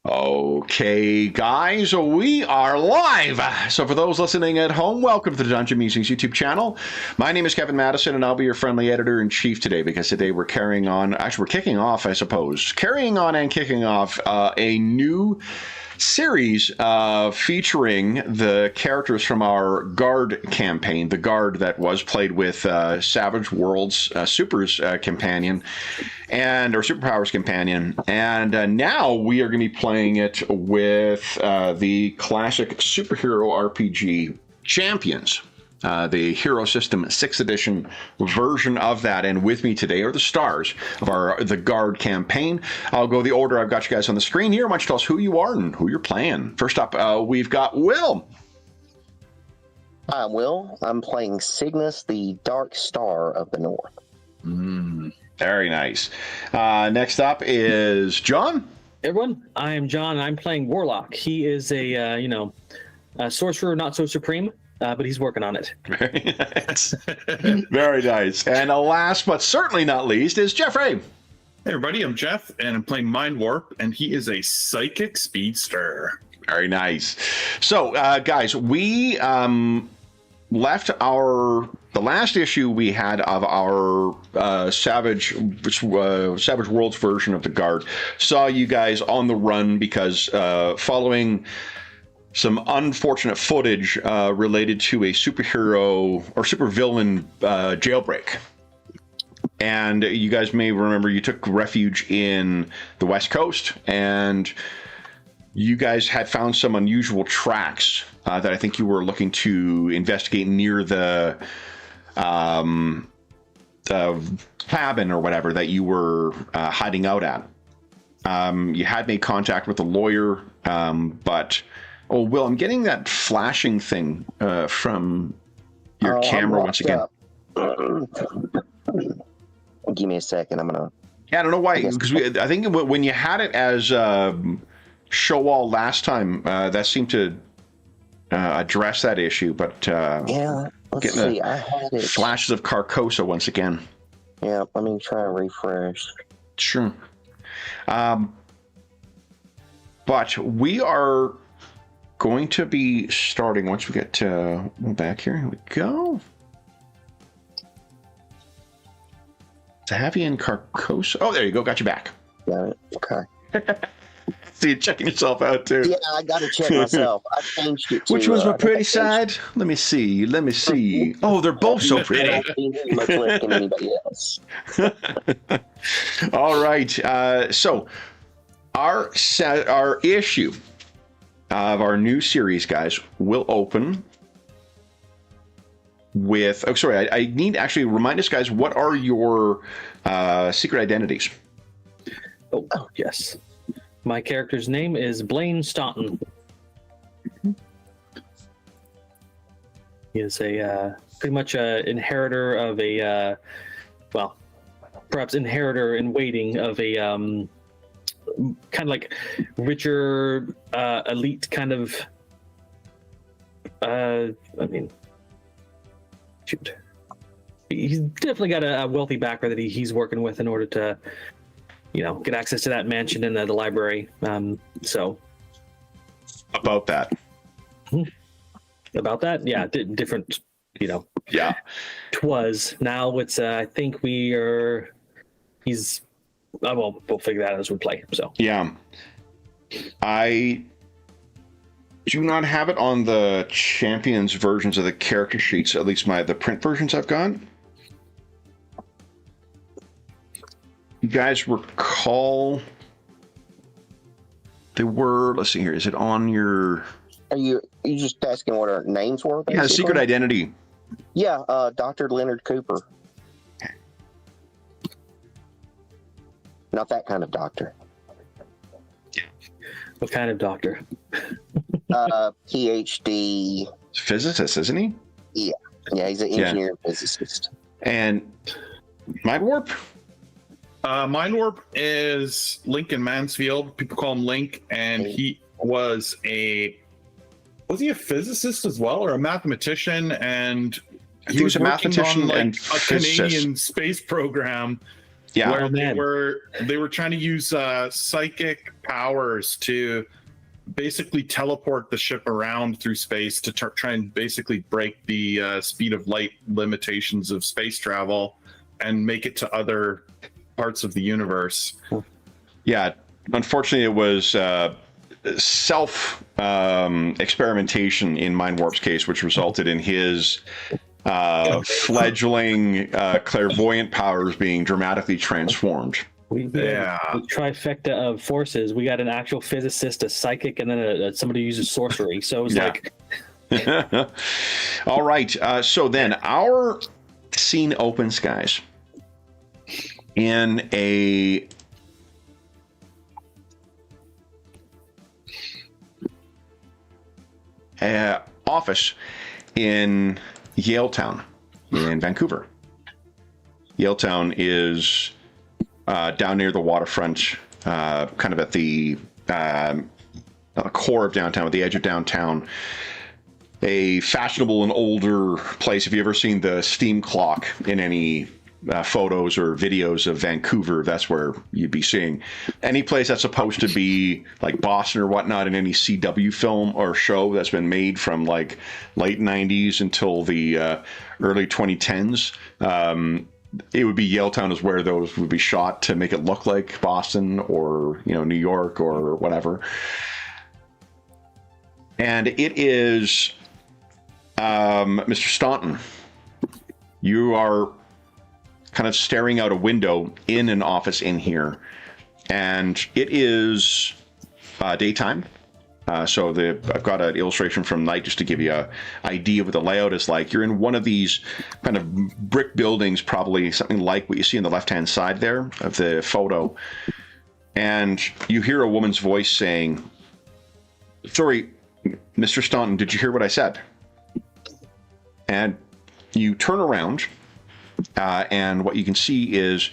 Okay, guys, we are live. So for those listening at home, welcome to the Dungeon Musings YouTube channel. My name is Kevin Madison, and I'll be your friendly editor-in-chief today, because today we're carrying on, actually we're kicking off, I suppose, carrying on and kicking off a new series featuring the characters from our Guard campaign, the Guard that was played with Savage Worlds Super's companion, or Superpowers companion, and now we are going to be playing it with the classic superhero RPG Champions. The Hero System 6th edition version of that. And with me today are the stars of the Guard campaign. I'll go the order I've got you guys on the screen here. Why don't you tell us who you are and who you're playing? First up, we've got Will. Hi, I'm Will. I'm playing Cygnus, the Dark Star of the North. Very nice. Next up is John. Hey everyone, I am John, and I'm playing Warlock. He is a sorcerer, not so supreme. But he's working on it. Very nice. Very nice. And last but certainly not least is Jeffrey. Hey everybody, I'm Jeff, and I'm playing Mind Warp, and he is a psychic speedster. Very nice. So, guys, we left the last issue we had of our Savage Worlds version of the Guard. Saw you guys on the run because following some unfortunate footage related to a superhero or supervillain jailbreak. And you guys may remember you took refuge in the West Coast, and you guys had found some unusual tracks that I think you were looking to investigate near the cabin or whatever that you were hiding out at. You had made contact with a lawyer, but... Oh, Will, I'm getting that flashing thing from your camera once again. Give me a second. I'm gonna. Yeah, I don't know why. Because I think when you had it as show all last time, that seemed to address that issue. But Yeah, let's see. I had it. Flashes of Carcosa once again. Yeah, let me try and refresh. Sure. But we are going to be starting once we get back here. Here we go. Zahavi and Carcosa. Oh, there you go. Got you back. Got it. Okay. So you're checking yourself out too. Yeah, I got to check myself. I changed it to... Which one's my pretty side? Let me see. Oh, they're both so pretty. Much less than anybody else. All right. So our issue of our new series, guys, will open with... Oh, sorry. I need to actually remind us, guys, what are your secret identities? Oh, yes. My character's name is Blaine Staunton. He is a pretty much a inheritor of a, perhaps inheritor in waiting of a kind of like richer, elite kind of, shoot. He's definitely got a wealthy backer that he's working with in order to, get access to that mansion and the library. So. About that. About that? Yeah, different, Yeah. Twas. Now it's, I think we'll figure that out as we play. So. Yeah. I do not have it on the Champions versions of the character sheets, at least the print versions I've got. You guys recall they were, let's see here, is it on your... Are you just asking what our names were? Basically? Yeah, secret identity. Yeah, Dr. Leonard Cooper. Not that kind of doctor. What kind of doctor? PhD. Physicist, isn't he? Yeah, he's an engineer and physicist. And Mind Warp? Mind Warp is Lincoln Mansfield. People call him Link, and he was he a physicist as well, or a mathematician? And he was a mathematician on, and a Canadian space program Yeah. where Oh, man. they were trying to use psychic powers to basically teleport the ship around through space to try and basically break the speed of light limitations of space travel and make it to other parts of the universe. Yeah. Unfortunately, it was self experimentation in Mind Warp's case, which resulted in his fledgling clairvoyant powers being dramatically transformed. We have a trifecta of forces. We got an actual physicist, a psychic, and then somebody who uses sorcery. So it was like... All right. So then our scene opens, guys, in a office in Yaletown in Vancouver. Yaletown is down near the waterfront, kind of at the core of downtown, at the edge of downtown. A fashionable and older place. If you've ever seen the steam clock in any photos or videos of Vancouver, that's where you'd be seeing. Any place that's supposed to be like Boston or whatnot in any CW film or show that's been made from like late 90s until the early 2010s. It would be Yaletown is where those would be shot to make it look like Boston or, you know, New York or whatever. And it is Mr. Staunton. You are kind of staring out a window in an office in here, and it is daytime. So I've got an illustration from night just to give you an idea of what the layout is like. You're in one of these kind of brick buildings, probably something like what you see on the left-hand side there of the photo. And you hear a woman's voice saying, "Sorry, Mr. Staunton, did you hear what I said?" And you turn around, and what you can see is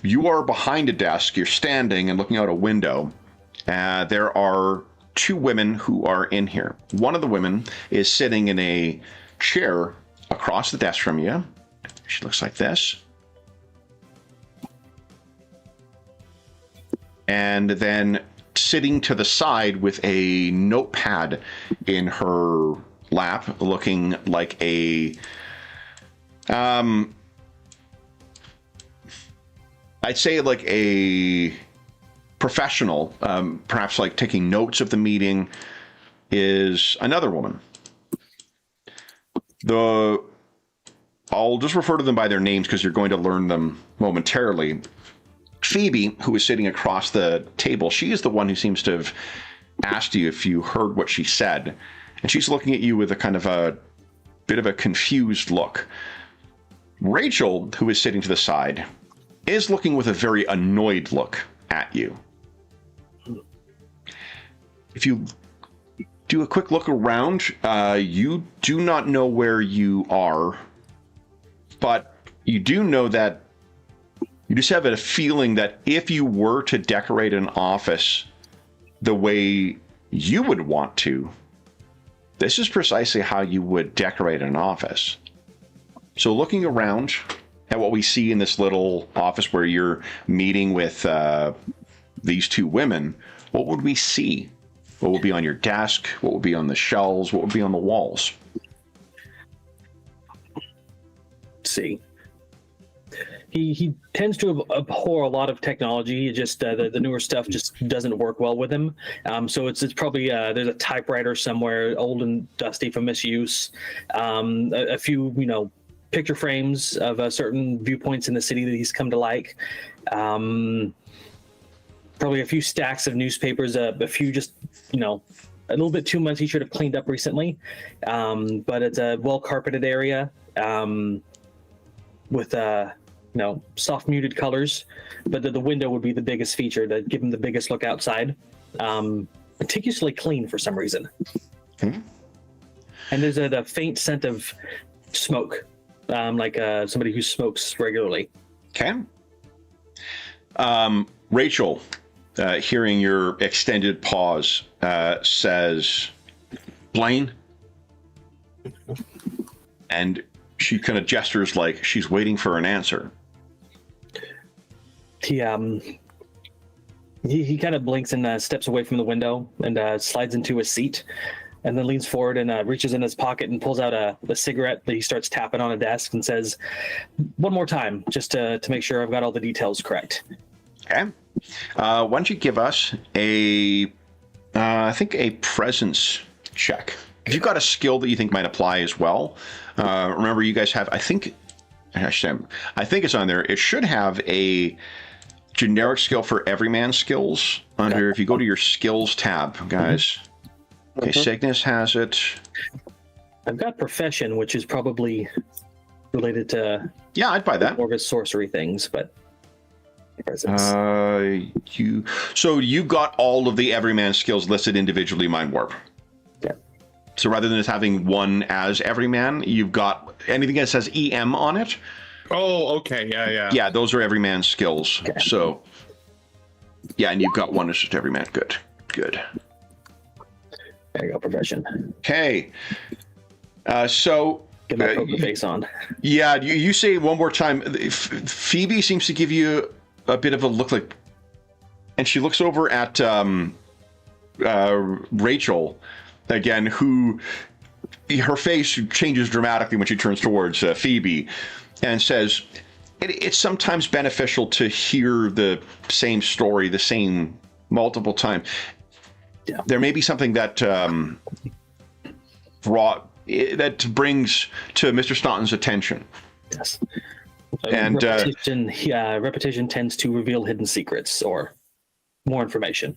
you are behind a desk. You're standing and looking out a window. There are two women who are in here. One of the women is sitting in a chair across the desk from you. She looks like this. And then sitting to the side with a notepad in her lap, looking like a I'd say like a professional, perhaps like taking notes of the meeting, is another woman. I'll just refer to them by their names because you're going to learn them momentarily. Phoebe, who is sitting across the table, she is the one who seems to have asked you if you heard what she said. And she's looking at you with a kind of a bit of a confused look. Rachel, who is sitting to the side, is looking with a very annoyed look at you. If you do a quick look around, you do not know where you are, but you do know that you just have a feeling that if you were to decorate an office the way you would want to, this is precisely how you would decorate an office. So looking around at what we see in this little office where you're meeting with these two women, what would we see? What would be on your desk? What would be on the shelves? What would be on the walls? Let's see. He tends to abhor a lot of technology. It just the newer stuff just doesn't work well with him. So it's probably there's a typewriter somewhere, old and dusty from misuse. A few picture frames of certain viewpoints in the city that he's come to like. Probably a few stacks of newspapers. A few just a little bit too much. He should have cleaned up recently. But it's a well carpeted area with soft muted colors, but the window would be the biggest feature to give him the biggest look outside. Meticulously clean for some reason. Mm-hmm. And there's a faint scent of smoke, like somebody who smokes regularly. Okay. Rachel, hearing your extended pause, says, "Blaine?" And she kind of gestures like she's waiting for an answer. he kind of blinks and steps away from the window and slides into his seat, and then leans forward and reaches in his pocket and pulls out a cigarette that he starts tapping on a desk and says, "One more time, just to make sure I've got all the details correct." Okay. Why don't you give us I think a presence check. If you've got a skill that you think might apply as well, remember you guys have, I think it's on there. It should have a generic skill for everyman skills under, if you go to your skills tab, guys. Okay, Cygnus has it. I've got profession, which is probably related to I'd buy that. more of his sorcery things, but presence. You got all of the everyman skills listed individually, Mind Warp. Yeah. So rather than just having one as everyman, you've got anything that says EM on it. Oh, okay. Yeah. Yeah, those are everyman skills. Okay. So, yeah, and you've got one as just everyman. Good. There you go, profession. Okay. So. Get my poker face on. Yeah, you say it one more time. Phoebe seems to give you a bit of a look like, and she looks over at Rachel again, who her face changes dramatically when she turns towards Phoebe and says, it's sometimes beneficial to hear the same story, the same multiple times. Yeah. There may be something that brings to Mr. Staunton's attention. Yes. And repetition tends to reveal hidden secrets or more information.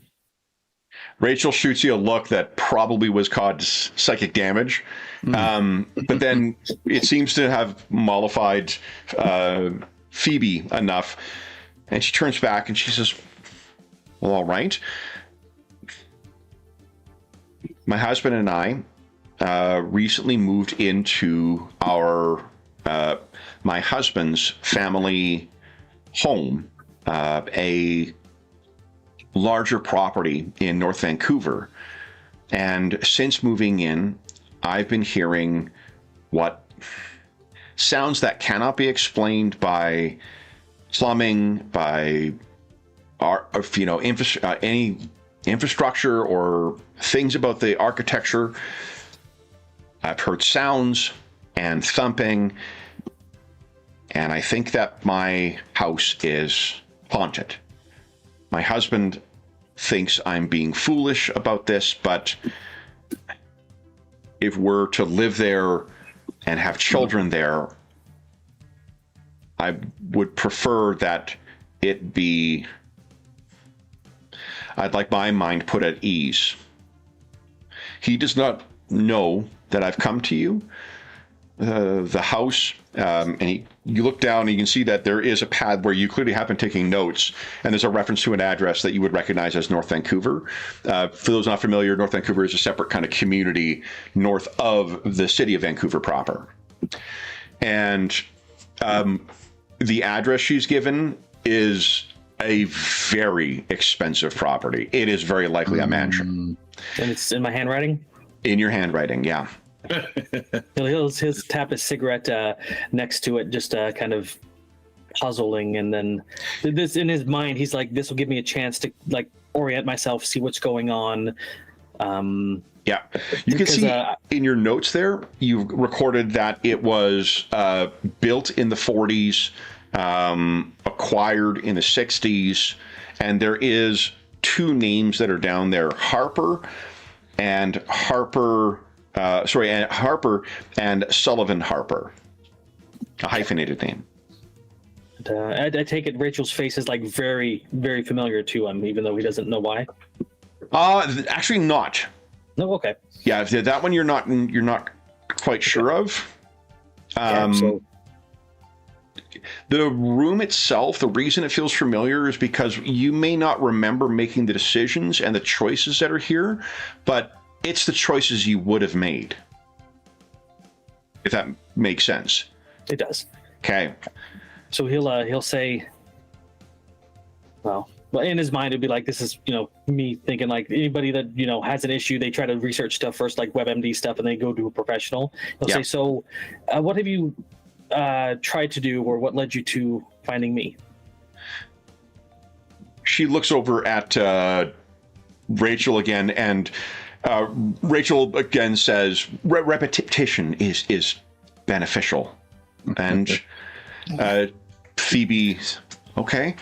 Rachel shoots you a look that probably was caused psychic damage, but then it seems to have mollified Phoebe enough, and she turns back and she says, "Well, all right. My husband and I recently moved into my husband's family home, a larger property in North Vancouver. And since moving in, I've been hearing what sounds that cannot be explained by plumbing, by any infrastructure or things about the architecture. I've heard sounds and thumping, and I think that my house is haunted. My husband thinks I'm being foolish about this, but if we're to live there and have children there, I would prefer that it be, I'd like my mind put at ease. He does not know that I've come to you. The house, and you look down and you can see that there is a pad where you clearly have been taking notes, and there's a reference to an address that you would recognize as North Vancouver. For those not familiar, North Vancouver is a separate kind of community north of the city of Vancouver proper. And the address she's given is a very expensive property. It is very likely a mansion. And it's in my handwriting? In your handwriting, yeah. He'll tap his cigarette next to it, just kind of puzzling, and then this in his mind, he's like, "This will give me a chance to like orient myself, see what's going on." Yeah, you can see in your notes there, you've recorded that it was built in the 40s, acquired in the 60s, and there is two names that are down there: Harper and Sullivan Harper, a hyphenated name. I take it Rachel's face is like very, very familiar to him, even though he doesn't know why. Actually, not. No, okay. Yeah, that one you're not quite sure of. So the room itself, the reason it feels familiar is because you may not remember making the decisions and the choices that are here, but it's the choices you would have made. If that makes sense. It does. Okay. So he'll say, well, in his mind it'd be like, this is, me thinking like anybody that, has an issue, they try to research stuff first, like WebMD stuff, and they go to a professional. He'll say, so what have you tried to do, or what led you to finding me? she looks over at Rachel again, and Rachel again says, repetition is beneficial. And Phoebe, okay.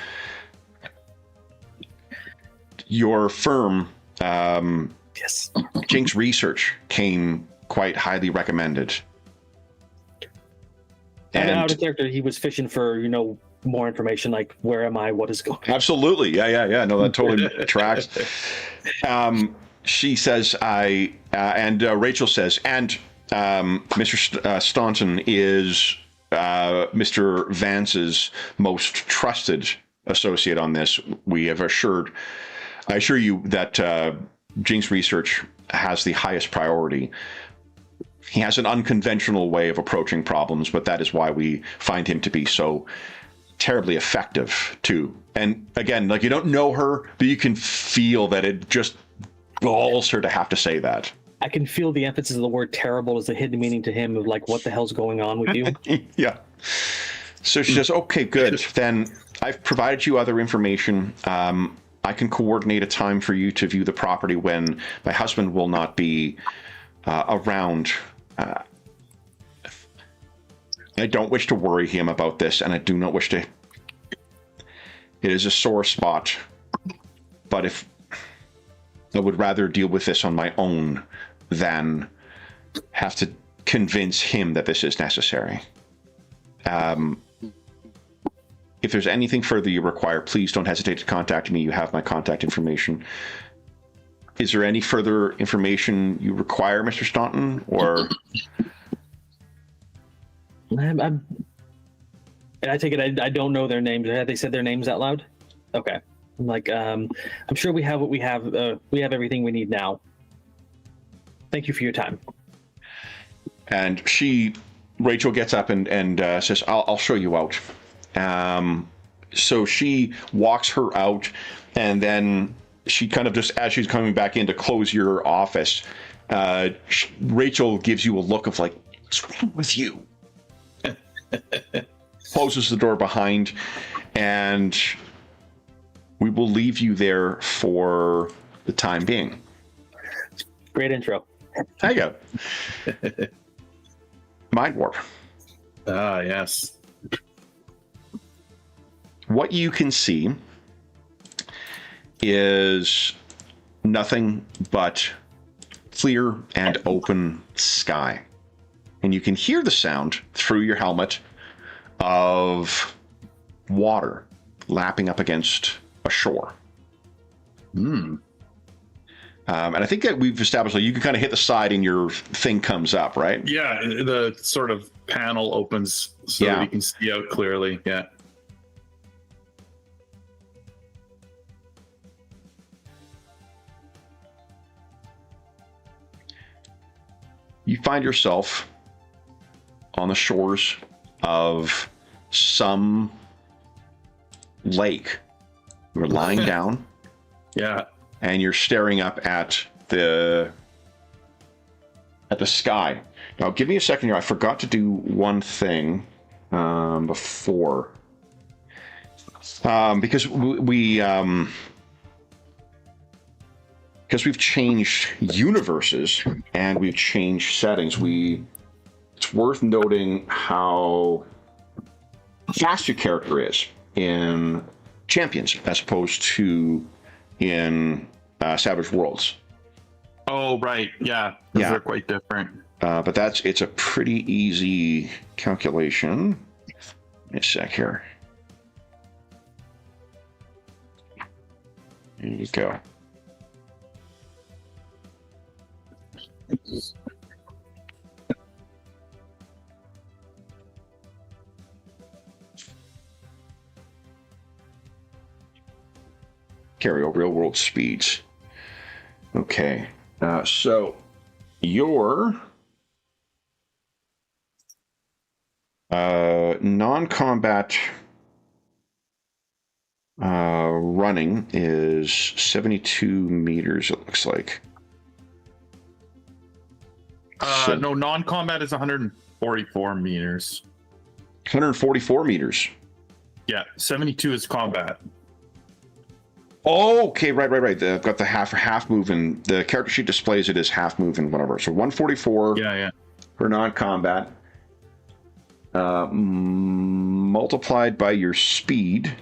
Your firm, Yes. Jinx Research, came quite highly recommended. And out of character, he was fishing for, more information, like where am I, what is going on. Absolutely. Yeah. No, that totally tracks. She says, and Rachel says, and Mr. Staunton is Mr. Vance's most trusted associate on this. I assure you that Jinx Research has the highest priority. He has an unconventional way of approaching problems, but that is why we find him to be so terribly effective too. And again, like, you don't know her, but you can feel that it just galls her to have to say that. I can feel the emphasis of the word terrible as a hidden meaning to him of like, what the hell's going on with you? Yeah. So she says, okay, good. Then I've provided you other information. I can coordinate a time for you to view the property when my husband will not be around. I don't wish to worry him about this, and I do not wish to. It is a sore spot, but if I would rather deal with this on my own than have to convince him that this is necessary. If there's anything further you require, please don't hesitate to contact me. You have my contact information. Is there any further information you require, Mr. Staunton, or? I take it I don't know their names. Have they said their names out loud? Okay. I'm like, I'm sure we have what we have. We have everything we need now. Thank you for your time. And Rachel gets up and says, I'll show you out. So she walks her out, and then she kind of just, as she's coming back in to close your office, Rachel gives you a look of like, what's wrong with you? Closes the door behind, and we will leave you there for the time being. Great intro. There you go. Mind warp. Ah, yes. What you can see is nothing but clear and open sky. And you can hear the sound through your helmet of water lapping up against a shore. And I think that we've established that you can kind of hit the side and your thing comes up, right? Yeah, the sort of panel opens so that you can see out clearly. Yeah. You find yourself on the shores of some lake. You're lying down. Yeah. And you're staring up at the sky. Now, give me a second here. I forgot to do one thing before. Because because we've changed universes and we've changed settings, it's worth noting how fast your character is in Champions as opposed to in Savage Worlds. Oh, right. Yeah. Those are quite different. But it's a pretty easy calculation. Give me a sec here. There you go. Carry over real world speeds. Okay, so your non-combat running is 72 meters, it looks like. No, non-combat is 144 meters. 144 meters. Yeah, 72 is combat. Oh, okay, right. I've got the half move, and the character sheet displays it as half move and whatever. So 144 for non-combat, multiplied by your speed,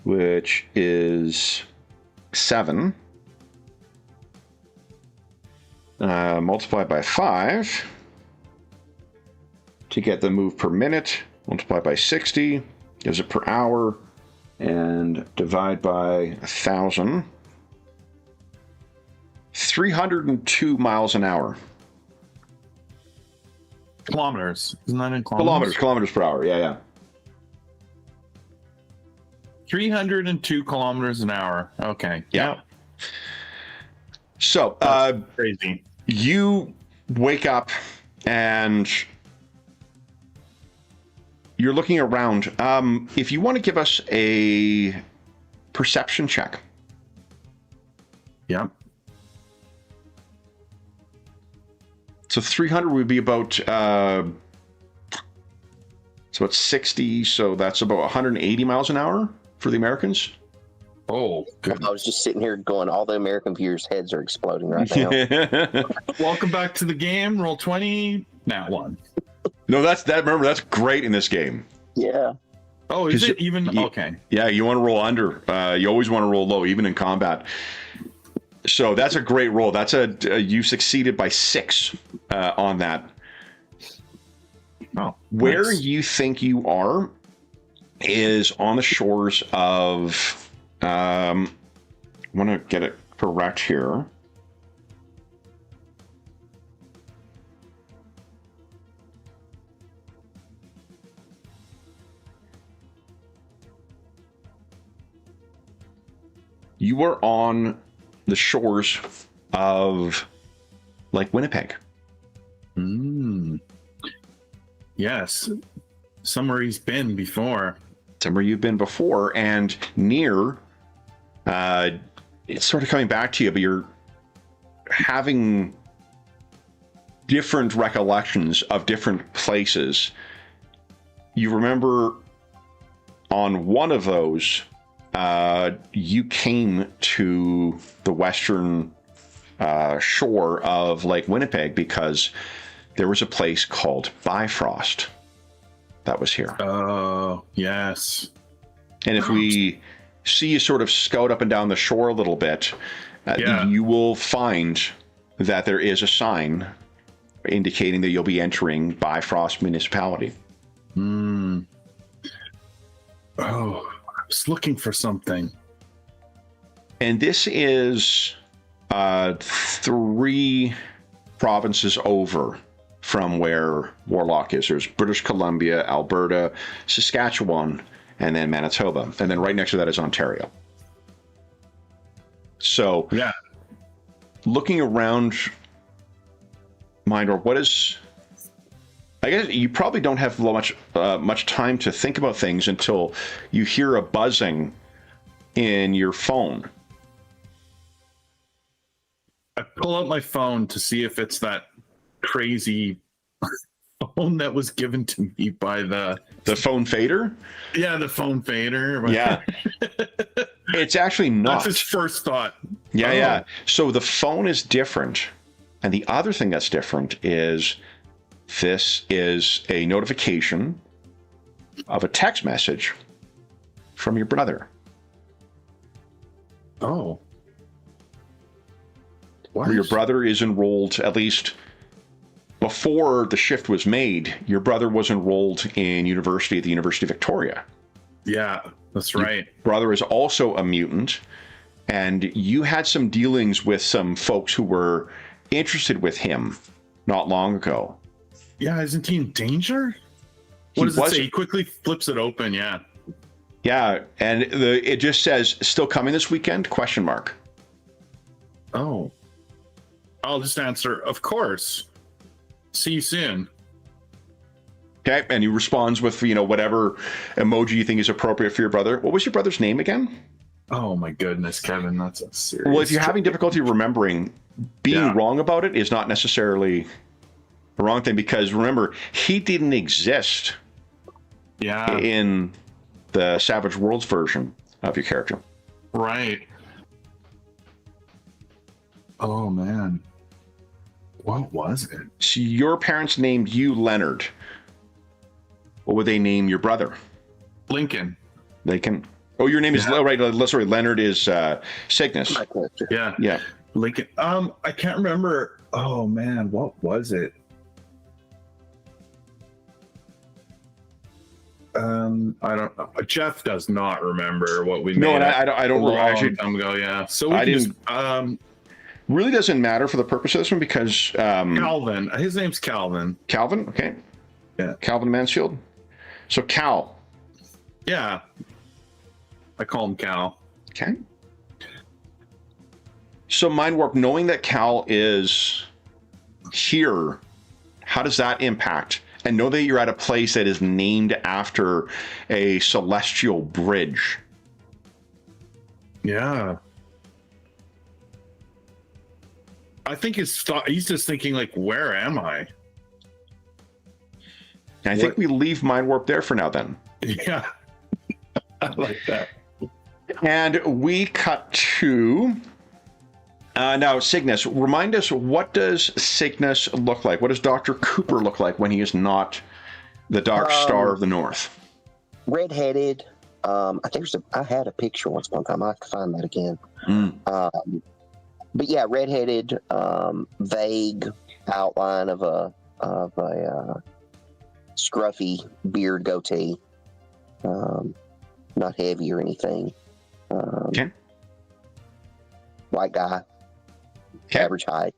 which is 7, multiplied by 5 to get the move per minute, multiplied by 60 gives it per hour, and divide by 1,000. 302 miles an hour. Kilometers. Isn't that in kilometers? Kilometers per hour. Yeah. 302 kilometers an hour. Okay. Yeah. So, crazy. You wake up and you're looking around. If you want to give us a perception check. Yep. So 300 would be about, so it's 60, so that's about 180 miles an hour for the Americans. Oh, good. I was just sitting here going, all the American viewers' heads are exploding right now. Welcome back to the game. Roll 20, nat 1. No, remember, that's great in this game. Yeah. Oh, is it even? Okay. Yeah, you want to roll under. You always want to roll low, even in combat. So that's a great roll. That's you succeeded by 6 on that. Oh, where nice. you think you are is on the shores of. I want to get it correct here. You are on the shores of Lake Winnipeg. Yes. Somewhere he's been before. Somewhere you've been before, and near, it's sort of coming back to you, but you're having different recollections of different places. You remember on one of those, you came to the western shore of Lake Winnipeg because there was a place called Bifrost that was here. Oh, yes. And if we see you sort of scout up and down the shore a little bit, you will find that there is a sign indicating that you'll be entering Bifrost Municipality. Oh, I was looking for something. And this is 3 provinces over from where Warlock is. There's British Columbia, Alberta, Saskatchewan, and then Manitoba. And then right next to that is Ontario. So, looking around, Mindor, what is... I guess you probably don't have much time to think about things until you hear a buzzing in your phone. I pull out my phone to see if it's that crazy phone that was given to me by the phone fader. Yeah, the phone fader. Yeah, it's actually not. That's his first thought. Yeah. So the phone is different, and the other thing that's different is this is a notification of a text message from your brother. Oh. Where your brother is enrolled, at least before the shift was made, your brother was enrolled in university at the University of Victoria. Yeah, that's right. Your brother is also a mutant, and you had some dealings with some folks who were interested with him not long ago. Yeah, isn't he in danger? What does it say? He quickly flips it open, yeah. Yeah, and it just says, still coming this weekend, ? Oh. I'll just answer, of course. See you soon. Okay, and he responds with, whatever emoji you think is appropriate for your brother. What was your brother's name again? Oh my goodness, Kevin, that's a serious... Well, if you're having difficulty remembering, being wrong about it is not necessarily the wrong thing, because remember, he didn't exist in the Savage Worlds version of your character. Right. Oh man, what was it? So your parents named you Leonard. What would they name your brother? Lincoln. They can. Oh, your name is Yeah. right. Sorry, Leonard is Cygnus. My character. Yeah. Yeah. Lincoln. I can't remember. Oh man, what was it? I don't. Jeff does not remember what we No, made. and I don't a long actually. time ago. Yeah. So we I can didn't- just Really doesn't matter for the purpose of this one because Calvin. His name's Calvin. Calvin. Okay. Yeah. Calvin Mansfield. So Cal. Yeah. I call him Cal. Okay. So Mind Warp, knowing that Cal is here, how does that impact? And know that you're at a place that is named after a celestial bridge. Yeah. I think he's just thinking like, where am I? And I think we leave Mind Warp there for now then. Yeah. I like that. And we cut to now Cygnus. Remind us, what does Cygnus look like? What does Dr. Cooper look like when he is not the Dark Star of the North? Redheaded. I think I had a picture once upon a time. I have to find that again. But yeah, redheaded, vague outline of a scruffy beard goatee. Not heavy or anything. Okay. White guy. Okay. Average height.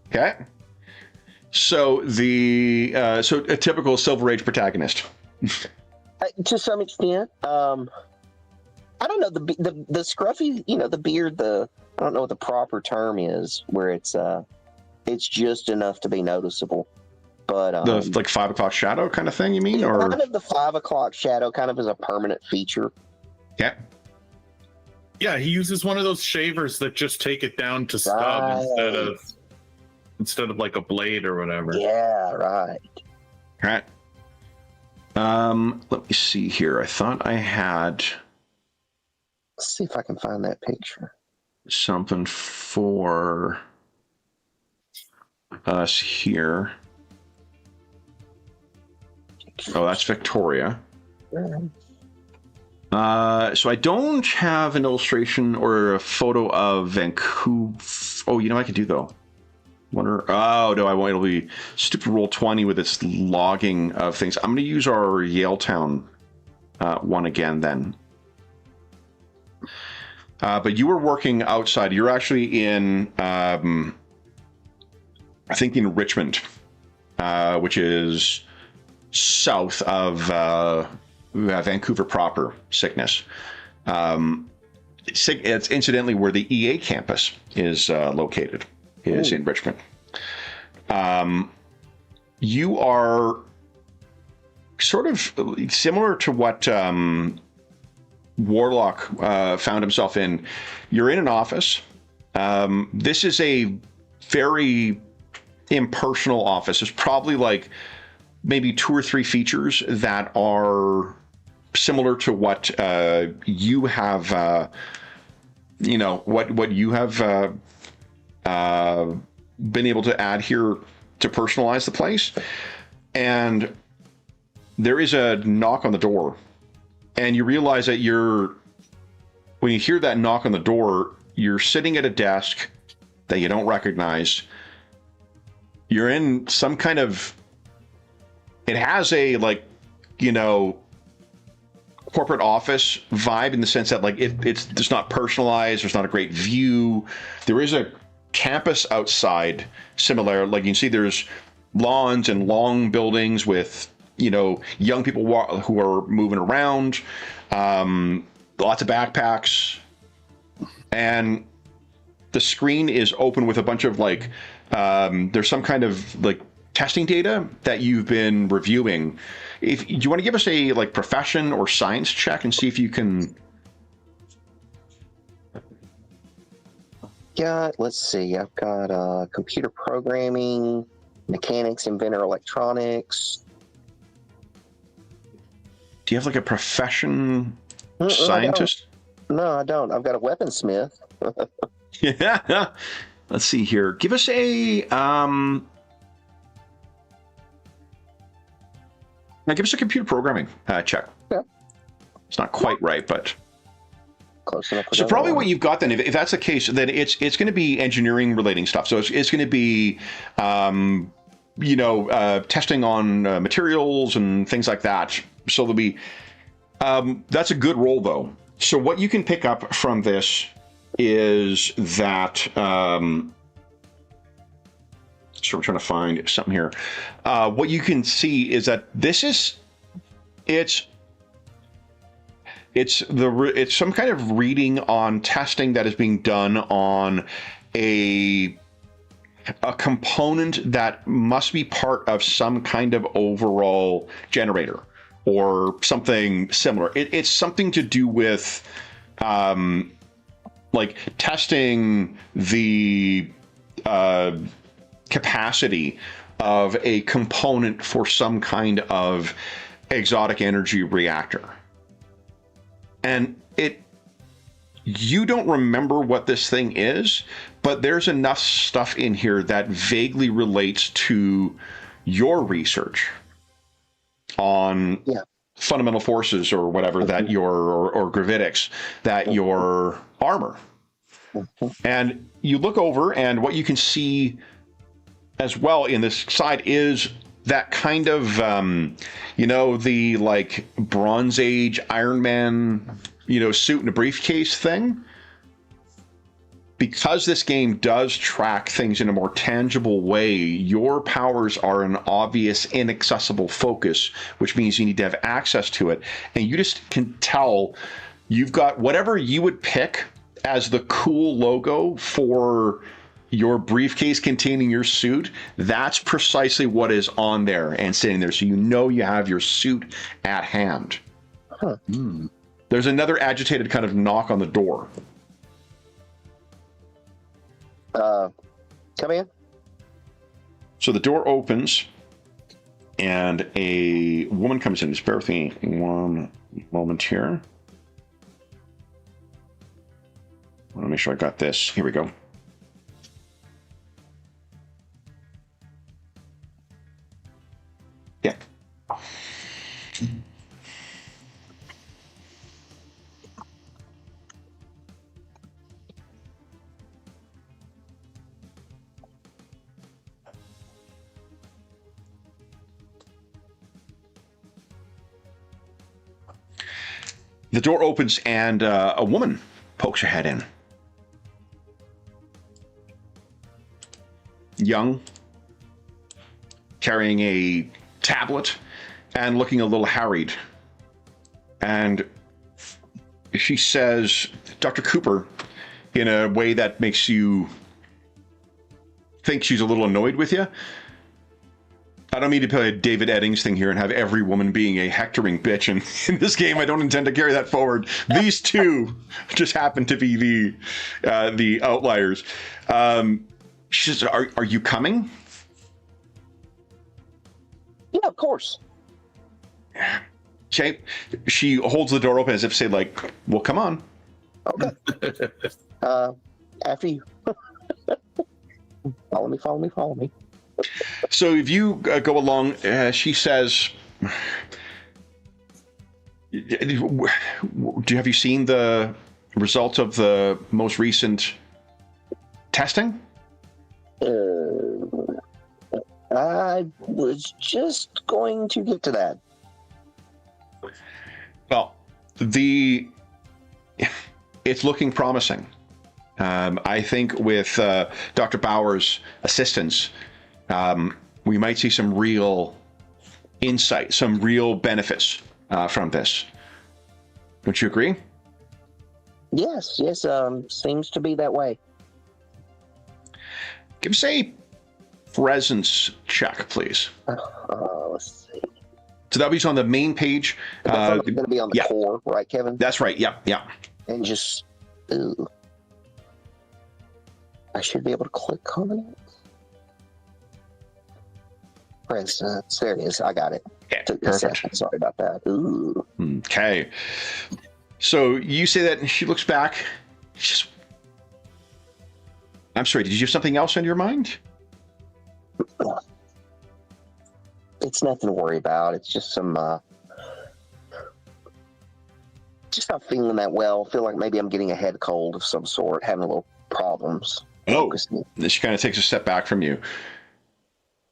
Okay. So so a typical Silver Age protagonist. To some extent. I don't know, the scruffy, the beard, I don't know what the proper term is, where it's just enough to be noticeable. But The like 5 o'clock shadow kind of thing, you mean? Or kind of the 5 o'clock shadow kind of is a permanent feature. yeah. Yeah, he uses one of those shavers that just take it down to stub Right. instead of like a blade or whatever. Yeah, right. Right. Let me see here. I thought I had Let's see if I can find that picture. something for us here. Oh, that's Victoria. So I don't have an illustration or a photo of Vancouver. Oh, you know what I can do though. Wonder. Oh no, I won't. It'll be stupid Roll20 with its logging of things. I'm going to use our Yaletown one again then. But you were working outside. You're actually in, I think, in Richmond, which is south of Vancouver proper. Cygnus. It's incidentally where the EA campus is located. Is in Richmond. You are sort of similar to what Warlock found himself in. You're in an office. This is a very impersonal office. There's probably like maybe 2 or 3 features that are similar to what you have. What you have. Been able to add here to personalize the place. And there is a knock on the door. And you realize that when you hear that knock on the door, you're sitting at a desk that you don't recognize. You're in some kind of, it has a corporate office vibe in the sense that it's not personalized. There's not a great view. There is a campus outside similar, like you can see there's lawns and long buildings with young people who are moving around, lots of backpacks, and the screen is open with a bunch of there's some kind of testing data that you've been reviewing. Do you want to give us a profession or science check and see if you can? Let's see, I've got computer programming, mechanics, inventor electronics. Do you have a profession Mm-mm, scientist? No, I don't. I've got a weaponsmith. Yeah. Let's see here. Give us a now give us a computer programming check. Yeah. It's not quite right, but Close enough. so probably what you've got then, if that's the case, then it's going to be engineering relating stuff. So it's going to be testing on materials and things like that. So there'll be that's a good roll though. So what you can pick up from this is that so I'm trying to find something here. What you can see is that this is it's some kind of reading on testing that is being done on a component that must be part of some kind of overall generator or something similar. It's something to do with like testing the capacity of a component for some kind of exotic energy reactor. And you don't remember what this thing is, but there's enough stuff in here that vaguely relates to your research on fundamental forces or whatever that or gravitics, that your armor. And you look over, and what you can see as well in this side is that kind of, the like Bronze Age Iron Man, suit and a briefcase thing. Because this game does track things in a more tangible way, your powers are an obvious, inaccessible focus, which means you need to have access to it. And you just can tell you've got whatever you would pick as the cool logo for your briefcase containing your suit. That's precisely what is on there and sitting there. So you have your suit at hand. Huh. There's another agitated kind of knock on the door. Come in. So the door opens and a woman comes in. Just bear with me one moment here. I want to make sure I got this. Here we go. Yeah. The door opens and a woman pokes her head in. Young, carrying a tablet and looking a little harried. And she says, Dr. Cooper, in a way that makes you think she's a little annoyed with you. I don't mean to play a David Eddings thing here and have every woman being a hectoring bitch. And in this game, I don't intend to carry that forward. These two just happen to be the outliers. She says, are you coming? Yeah, of course. Okay. She holds the door open as if to say, like, well, come on. Okay. After you. Follow me. So if you go along, she says, have you seen the results of the most recent testing? I was just going to get to that. Well, it's looking promising. I think with Dr. Bauer's assistance, we might see some real insight, some real benefits from this. Don't you agree? Yes, seems to be that way. Give us a presence check, please. Let's see. So that'll be on the main page. That's going to be on the core, right, Kevin? That's right. Yeah. And just, I should be able to click on it. Presence. There it is. I got it. Yeah, Took a second. Sorry about that. Ooh. Okay. So you say that, and she looks back. She says, I'm sorry, did you have something else on your mind? It's nothing to worry about. It's just some, just not feeling that well. Feel like maybe I'm getting a head cold of some sort, having a little problems. Oh, she kind of takes a step back from you.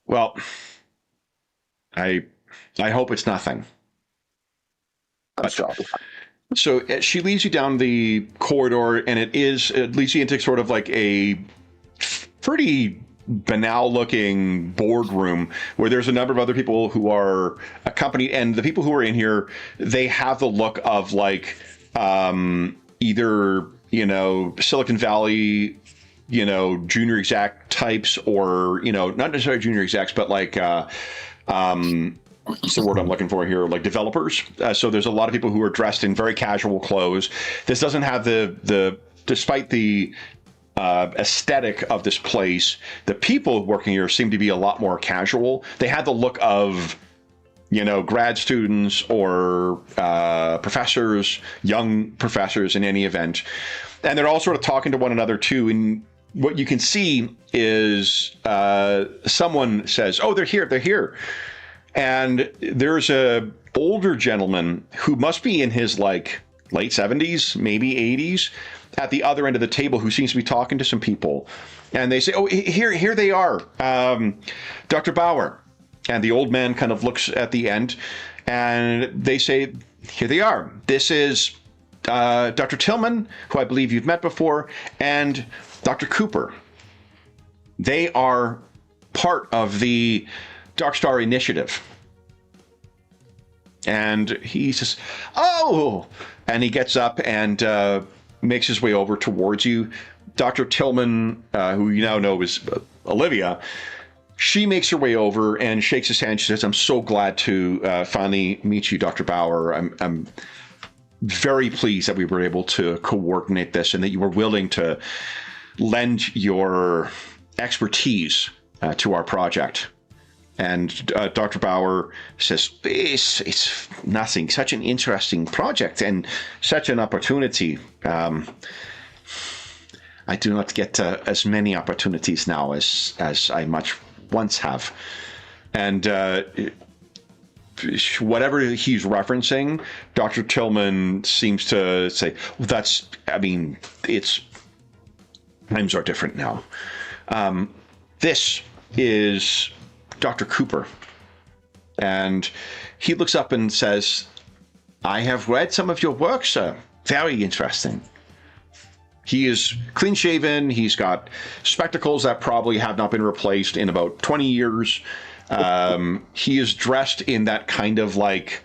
Well, I hope it's nothing. I'm sure I'll be fine. So she leads you down the corridor, and it leads you into sort of like a pretty banal-looking boardroom where there's a number of other people who are accompanied, and the people who are in here, they have the look of like either Silicon Valley, junior exec types, or not necessarily junior execs, but like what's the word I'm looking for here? Like developers. So there's a lot of people who are dressed in very casual clothes. This doesn't have despite the aesthetic of this place, the people working here seem to be a lot more casual. They had the look of, grad students or professors, young professors in any event. And they're all sort of talking to one another too. And what you can see is someone says, "Oh, they're here." And there's a older gentleman who must be in his like late 70s, maybe 80s, at the other end of the table, who seems to be talking to some people. And they say, "Oh, here they are, Dr. Bauer." And the old man kind of looks at the end, and they say, "Here they are. This is Dr. Tillman, who I believe you've met before, and Dr. Cooper. They are part of the Dark Star Initiative." And he says, "Oh!" And he gets up and makes his way over towards you. Dr. Tillman, who you now know is Olivia, she makes her way over and shakes his hand. She says, "I'm so glad to finally meet you, Dr. Bauer. I'm very pleased that we were able to coordinate this and that you were willing to lend your expertise to our project." And Dr. Bauer says, it's nothing, such an interesting project and such an opportunity. I do not get as many opportunities now as I much once have. And whatever he's referencing, Dr. Tillman seems to say, times are different now. This is Dr. Cooper. And he looks up and says, "I have read some of your work, sir. Very interesting." He is clean shaven. He's got spectacles that probably have not been replaced in about 20 years. He is dressed in that kind of like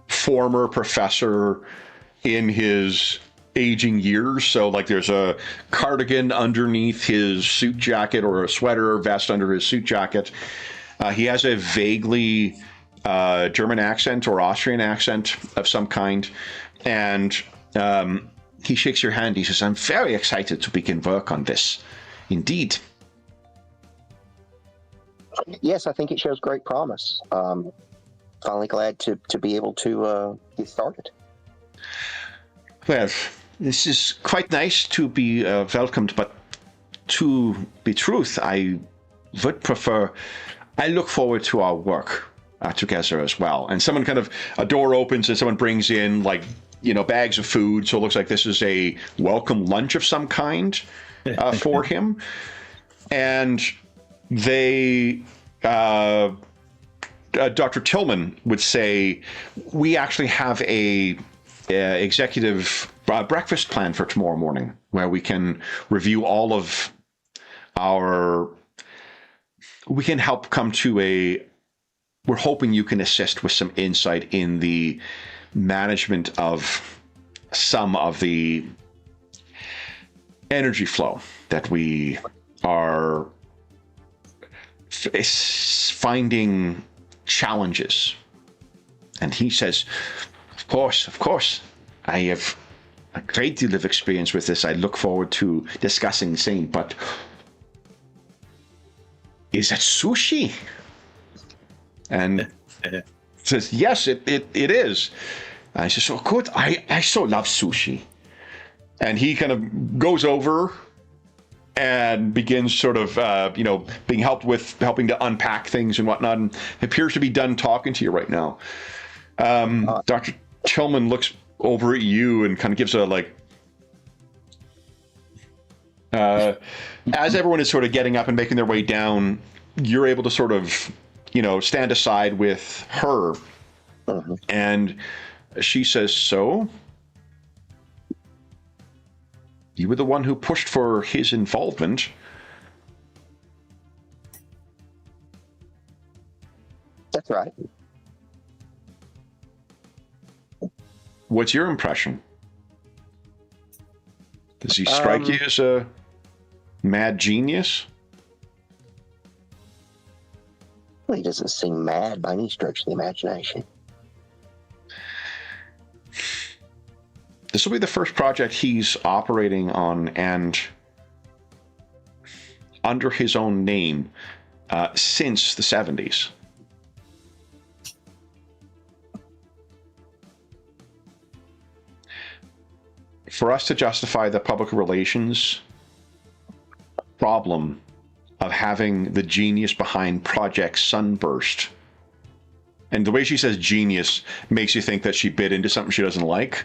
former professor in his aging years. So like there's a cardigan underneath his suit jacket, or a sweater or vest under his suit jacket. He has a vaguely German accent or Austrian accent of some kind. And he shakes your hand. He says, "I'm very excited to begin work on this. Indeed." Yes, I think it shows great promise. Finally glad to be able to get started. Well, this is quite nice to be welcomed, but to be truth, I would prefer, I look forward to our work together as well. And a door opens and someone brings in bags of food. So it looks like this is a welcome lunch of some kind for him. And they, Dr. Tillman would say, "We actually have a executive breakfast plan for tomorrow morning where we can review all of we can help come to we're hoping you can assist with some insight in the management of some of the energy flow that we are finding challenges." And he says, Of course. I have a great deal of experience with this. I look forward to discussing the same, but is that sushi?" And says, "Yes, it is." And I says, "Oh, good. I so love sushi." And he kind of goes over and begins sort of, being helping to unpack things and whatnot, and appears to be done talking to you right now. Dr. Tillman looks over at you and kind of gives a as everyone is sort of getting up and making their way down, you're able to sort of, stand aside with her. And she says, so you were the one who pushed for his involvement. That's right. What's your impression? Does he strike you as a mad genius? Well, he doesn't seem mad by any stretch of the imagination. This will be the first project he's operating on, and under his own name, since the 70s. For us to justify the public relations problem of having the genius behind Project Sunburst, and the way she says genius makes you think that she bit into something she doesn't like.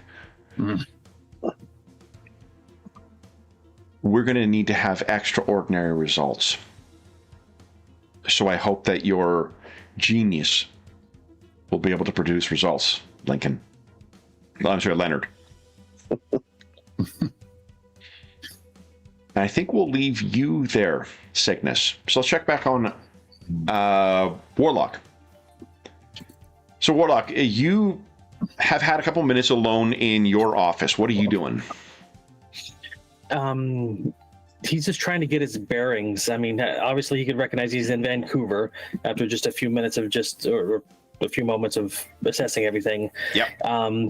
We're going to need to have extraordinary results. So I hope that your genius will be able to produce results, Lincoln. I'm sorry, Leonard. I think we'll leave you there, Cygnus. So let's check back on Warlock. So Warlock, you have had a couple minutes alone in your office. What are you doing? He's just trying to get his bearings. I mean, obviously he could recognize he's in Vancouver after just a few minutes of or a few moments of assessing everything. Yep.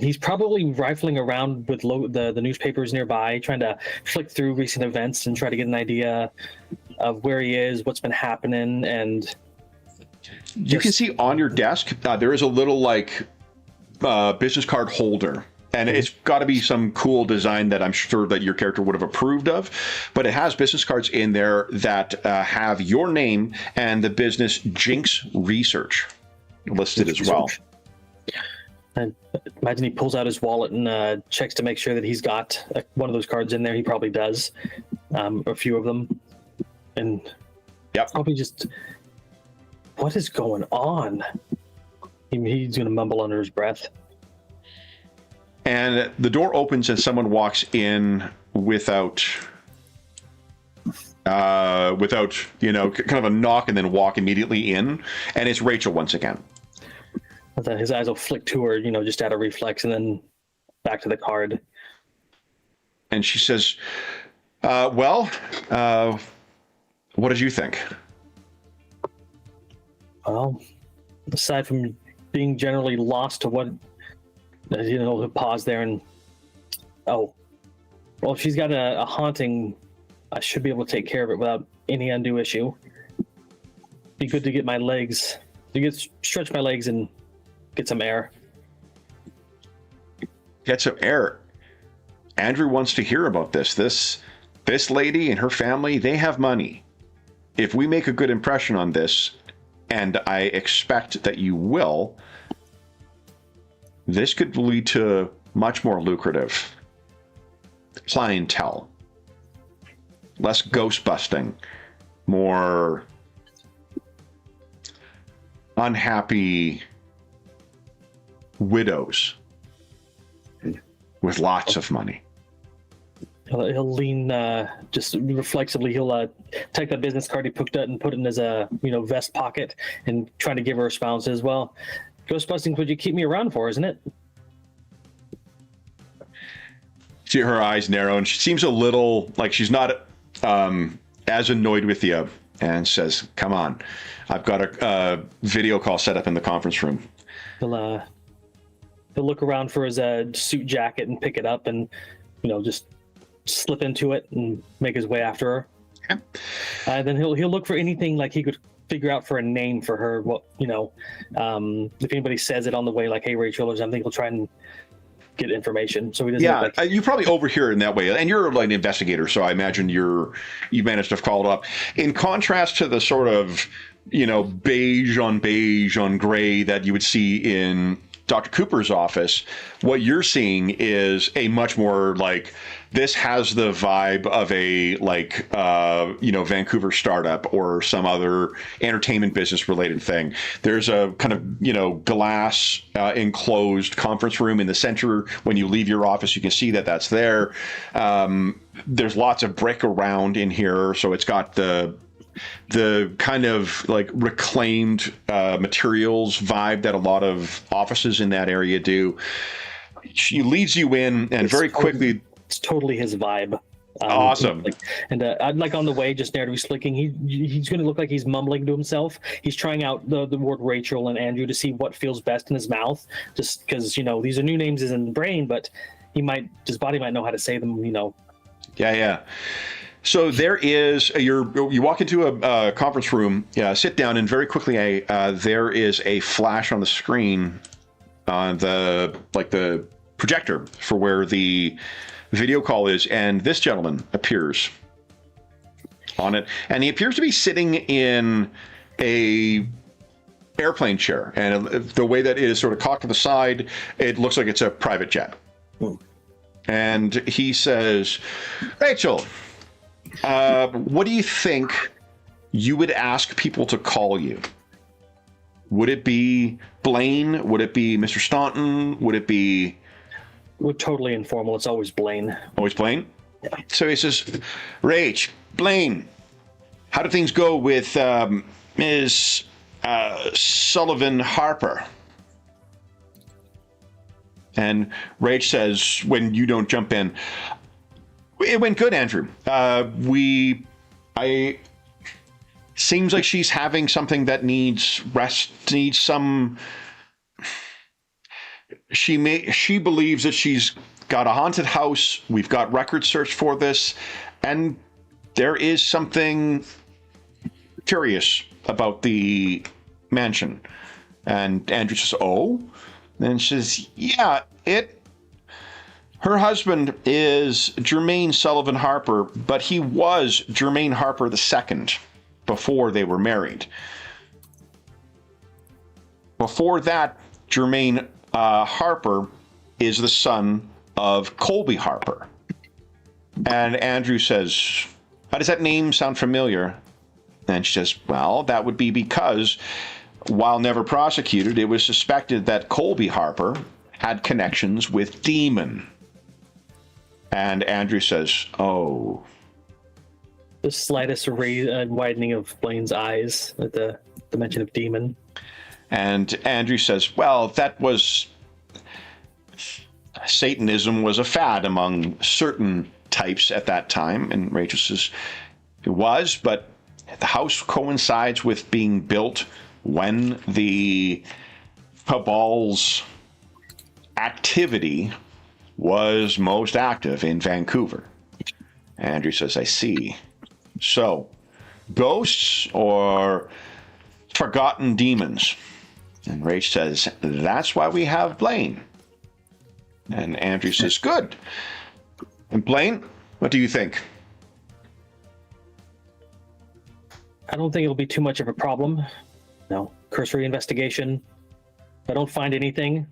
He's probably rifling around with the newspapers nearby, trying to flick through recent events and try to get an idea of where he is, what's been happening, and you can see on your desk there is a little business card holder, and it's got to be some cool design that I'm sure that your character would have approved of, but it has business cards in there that have your name and the business Jinx Research listed as well. And imagine he pulls out his wallet and checks to make sure that he's got one of those cards in there. He probably does, a few of them, and probably just, what is going on? He's going to mumble under his breath. And the door opens and someone walks in without kind of a knock, and then walk immediately in, and it's Rachel once again. His eyes will flick to her, just out of reflex, and then back to the card. And she says, what did you think? Well, aside from being generally lost to what, pause there and, if she's got a haunting, I should be able to take care of it without any undue issue. Be good to get my legs, stretch my legs and get some air. Get some air. Andrew wants to hear about this. This lady and her family, they have money. If we make a good impression on this, and I expect that you will, this could lead to much more lucrative clientele. Less ghost busting, more unhappy widows with lots of money. He'll lean, just reflexively, he'll take that business card he picked up and put it in his vest pocket and try to give her a smile and says, well, ghost busting what you keep me around for, isn't it? See her eyes narrow, and she seems a little like she's not as annoyed with you, and says, come on, I've got a video call set up in the conference room. He'll look around for his suit jacket and pick it up and, just slip into it and make his way after her. Okay. Then he'll look for anything like he could figure out for a name for her. What if anybody says it on the way, like, "Hey, Rachel" or something, he'll try and get information. So he doesn't Yeah, look like you probably overhear it in that way, and you're like an investigator, so I imagine you managed to have called up. In contrast to the sort of beige on gray that you would see in Dr. Cooper's office, what you're seeing is a much more like, this has the vibe of a Vancouver startup or some other entertainment business related thing. There's a kind of glass enclosed conference room in the center. When you leave your office, you can see that that's there. There's lots of brick around in here, so it's got the kind of like reclaimed materials vibe that a lot of offices in that area do. She leads you in, and very quickly, it's totally his vibe. Awesome. I'd like on the way, just narratively speaking, he's going to look like he's mumbling to himself. He's trying out the word Rachel and Andrew to see what feels best in his mouth, just because these are new names in the brain, but his body might know how to say them. Yeah. So there is you walk into a conference room, sit down, and very quickly there is a flash on the screen on the projector for where the video call is, and this gentleman appears on it, and he appears to be sitting in a airplane chair, and the way that it is sort of cocked to the side, it looks like it's a private jet. And he says, Rachel, what do you think you would ask people to call you? Would it be Blaine? Would it be Mr. Staunton? Would it be... We're totally informal. It's always Blaine. Always Blaine? Yeah. So he says, Rach, Blaine, how do things go with Ms. Sullivan Harper? And Rach says, when you don't jump in, it went good, Andrew. Seems like she's having something that needs rest, needs some... She believes that she's got a haunted house. We've got record search for this, and there is something curious about the mansion. And Andrew says, oh? And she says, yeah, her husband is Jermaine Sullivan Harper, but he was Jermaine Harper II before they were married. Before that, Jermaine Harper is the son of Colby Harper. And Andrew says, how does that name sound familiar? And she says, well, that would be because, while never prosecuted, it was suspected that Colby Harper had connections with Demon. And Andrew says, oh. The slightest widening of Blaine's eyes at the mention of Demon. And Andrew says, well, that was... Satanism was a fad among certain types at that time. And Rachel says, it was, but the house coincides with being built when the Cabal's activity was most active in Vancouver. Andrew says, I see. So, ghosts or forgotten demons? And Rach says, that's why we have Blaine. And Andrew says, good. And Blaine, what do you think? I don't think it'll be too much of a problem. No, cursory investigation. If I don't find anything,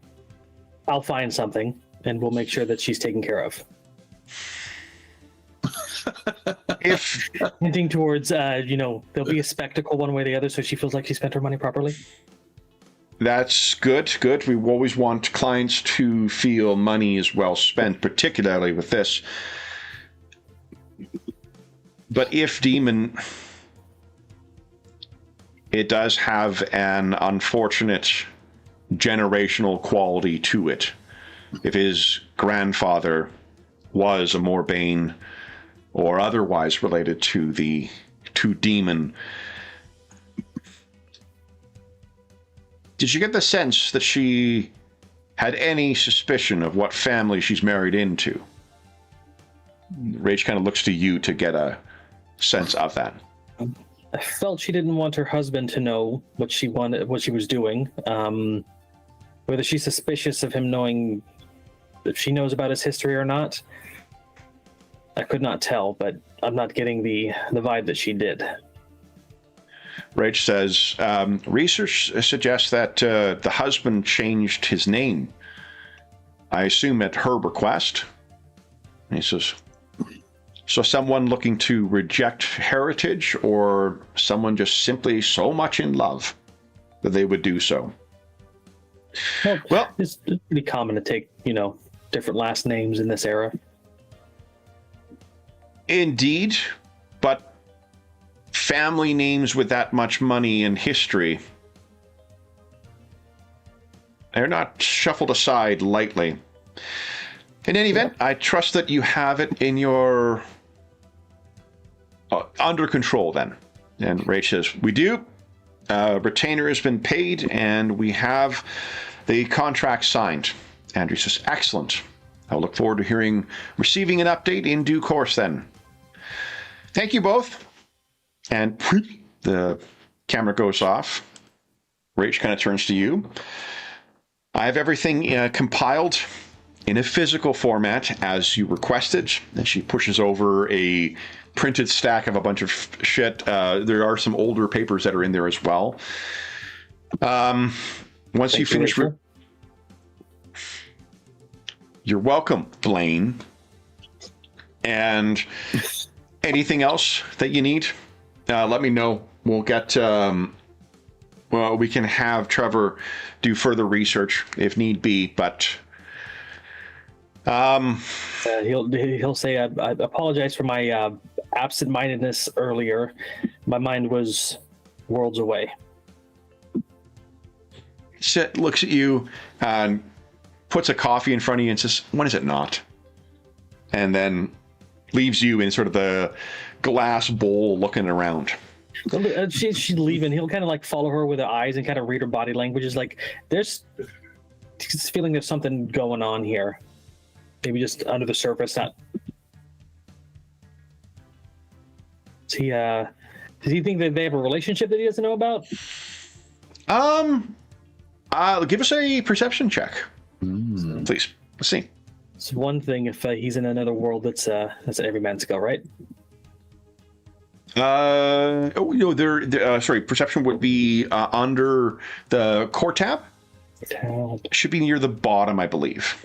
I'll find something, and we'll make sure that she's taken care of. If hinting towards, there'll be a spectacle one way or the other, so she feels like she spent her money properly. That's good. Good. We always want clients to feel money is well spent, particularly with this. But if Demon, it does have an unfortunate generational quality to it. If his grandfather was a Morbane or otherwise related to Demon, did you get the sense that she had any suspicion of what family she's married into? Rach kind of looks to you to get a sense of that. I felt she didn't want her husband to know what she wanted, what she was doing. Whether she's suspicious of him knowing if she knows about his history or not. I could not tell, but I'm not getting the vibe that she did. Rach says, research suggests that the husband changed his name. I assume at her request. And he says, so someone looking to reject heritage, or someone just simply so much in love that they would do so? Well, it's pretty common to take, different last names in this era. Indeed, but family names with that much money and history, they're not shuffled aside lightly. In any event, I trust that you have it in your under control then. And Rach says, we do. Retainer has been paid and we have the contract signed. Andrew says, excellent. I'll look forward to receiving an update in due course then. Thank you both. And the camera goes off. Rach kind of turns to you. I have everything compiled in a physical format as you requested. And she pushes over a printed stack of a bunch of shit. There are some older papers that are in there as well. Once you finish... You're welcome, Blaine. And anything else that you need, let me know. We'll get... we can have Trevor do further research if need be, but... he'll say, I apologize for my absent-mindedness earlier. My mind was worlds away. Looks at you and puts a coffee in front of you and says, when is it not? And then leaves you in sort of the glass bowl looking around. She's leaving. He'll kind of like follow her with her eyes and kind of read her body language. Is like, there's this feeling there's something going on here. Maybe just under the surface. Not. Does he think that they have a relationship that he doesn't know about? Give us a perception check, please. Let's see. It's one thing if he's in another world that's every man's go, right? Sorry, perception would be under the core tab. Should be near the bottom, I believe.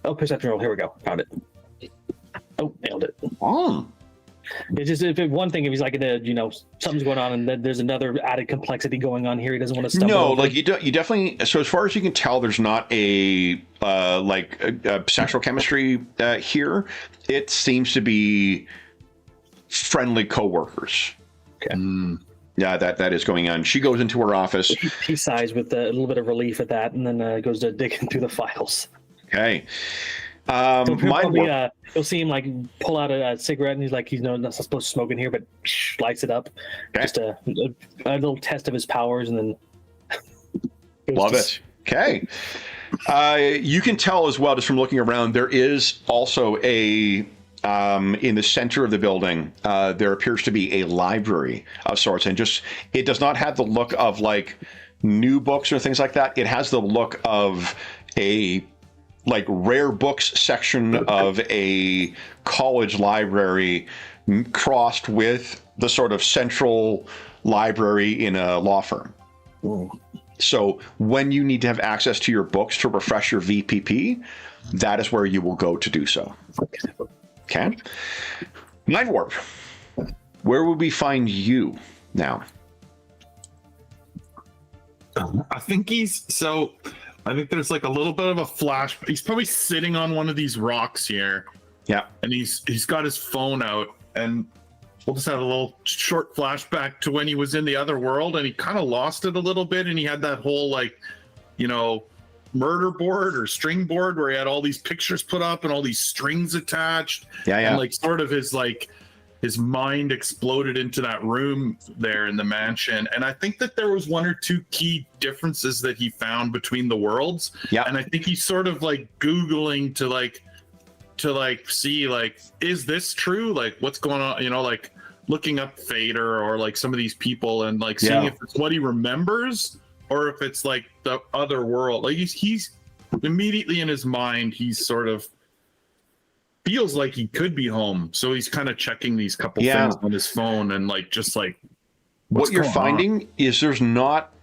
Oh, perception roll. Here we go. Found it. Oh, nailed it. Oh. It's just if he's like, something's going on, and then there's another added complexity going on here. He doesn't want to stumble. No, over. like you definitely. So as far as you can tell, there's not a sexual chemistry here. It seems to be friendly coworkers. Okay. Yeah, that is going on. She goes into her office. He sighs with a little bit of relief at that, and then goes to digging through the files. Okay. You'll see him like pull out a cigarette, and he's like, he's not supposed to smoke in here, but lights it up. Okay. Just a little test of his powers, and then love it. Okay. You can tell as well, just from looking around, there is also in the center of the building, there appears to be a library of sorts, and it does not have the look of like new books or things like that. It has the look of a rare books section of a college library crossed with the sort of central library in a law firm. Ooh. So when you need to have access to your books to refresh your VPP, that is where you will go to do so. Okay. Mind Warp, where would we find you now? I think there's like a little bit of a flash. He's probably sitting on one of these rocks here. Yeah. And he's got his phone out, and we'll just have a little short flashback to when he was in the other world, and he kind of lost it a little bit, and he had that whole murder board or string board where he had all these pictures put up and all these strings attached. Yeah. And sort of his mind exploded into that room there in the mansion. And I think that there was one or two key differences that he found between the worlds. Yeah. And I think he's sort of Googling to see is this true? What's going on? Looking up Fader or some of these people and seeing if it's what he remembers or if it's the other world. He's immediately in his mind, he's sort of feels like he could be home. So he's kind of checking these couple things on his phone and like, just like, what you're finding is there's not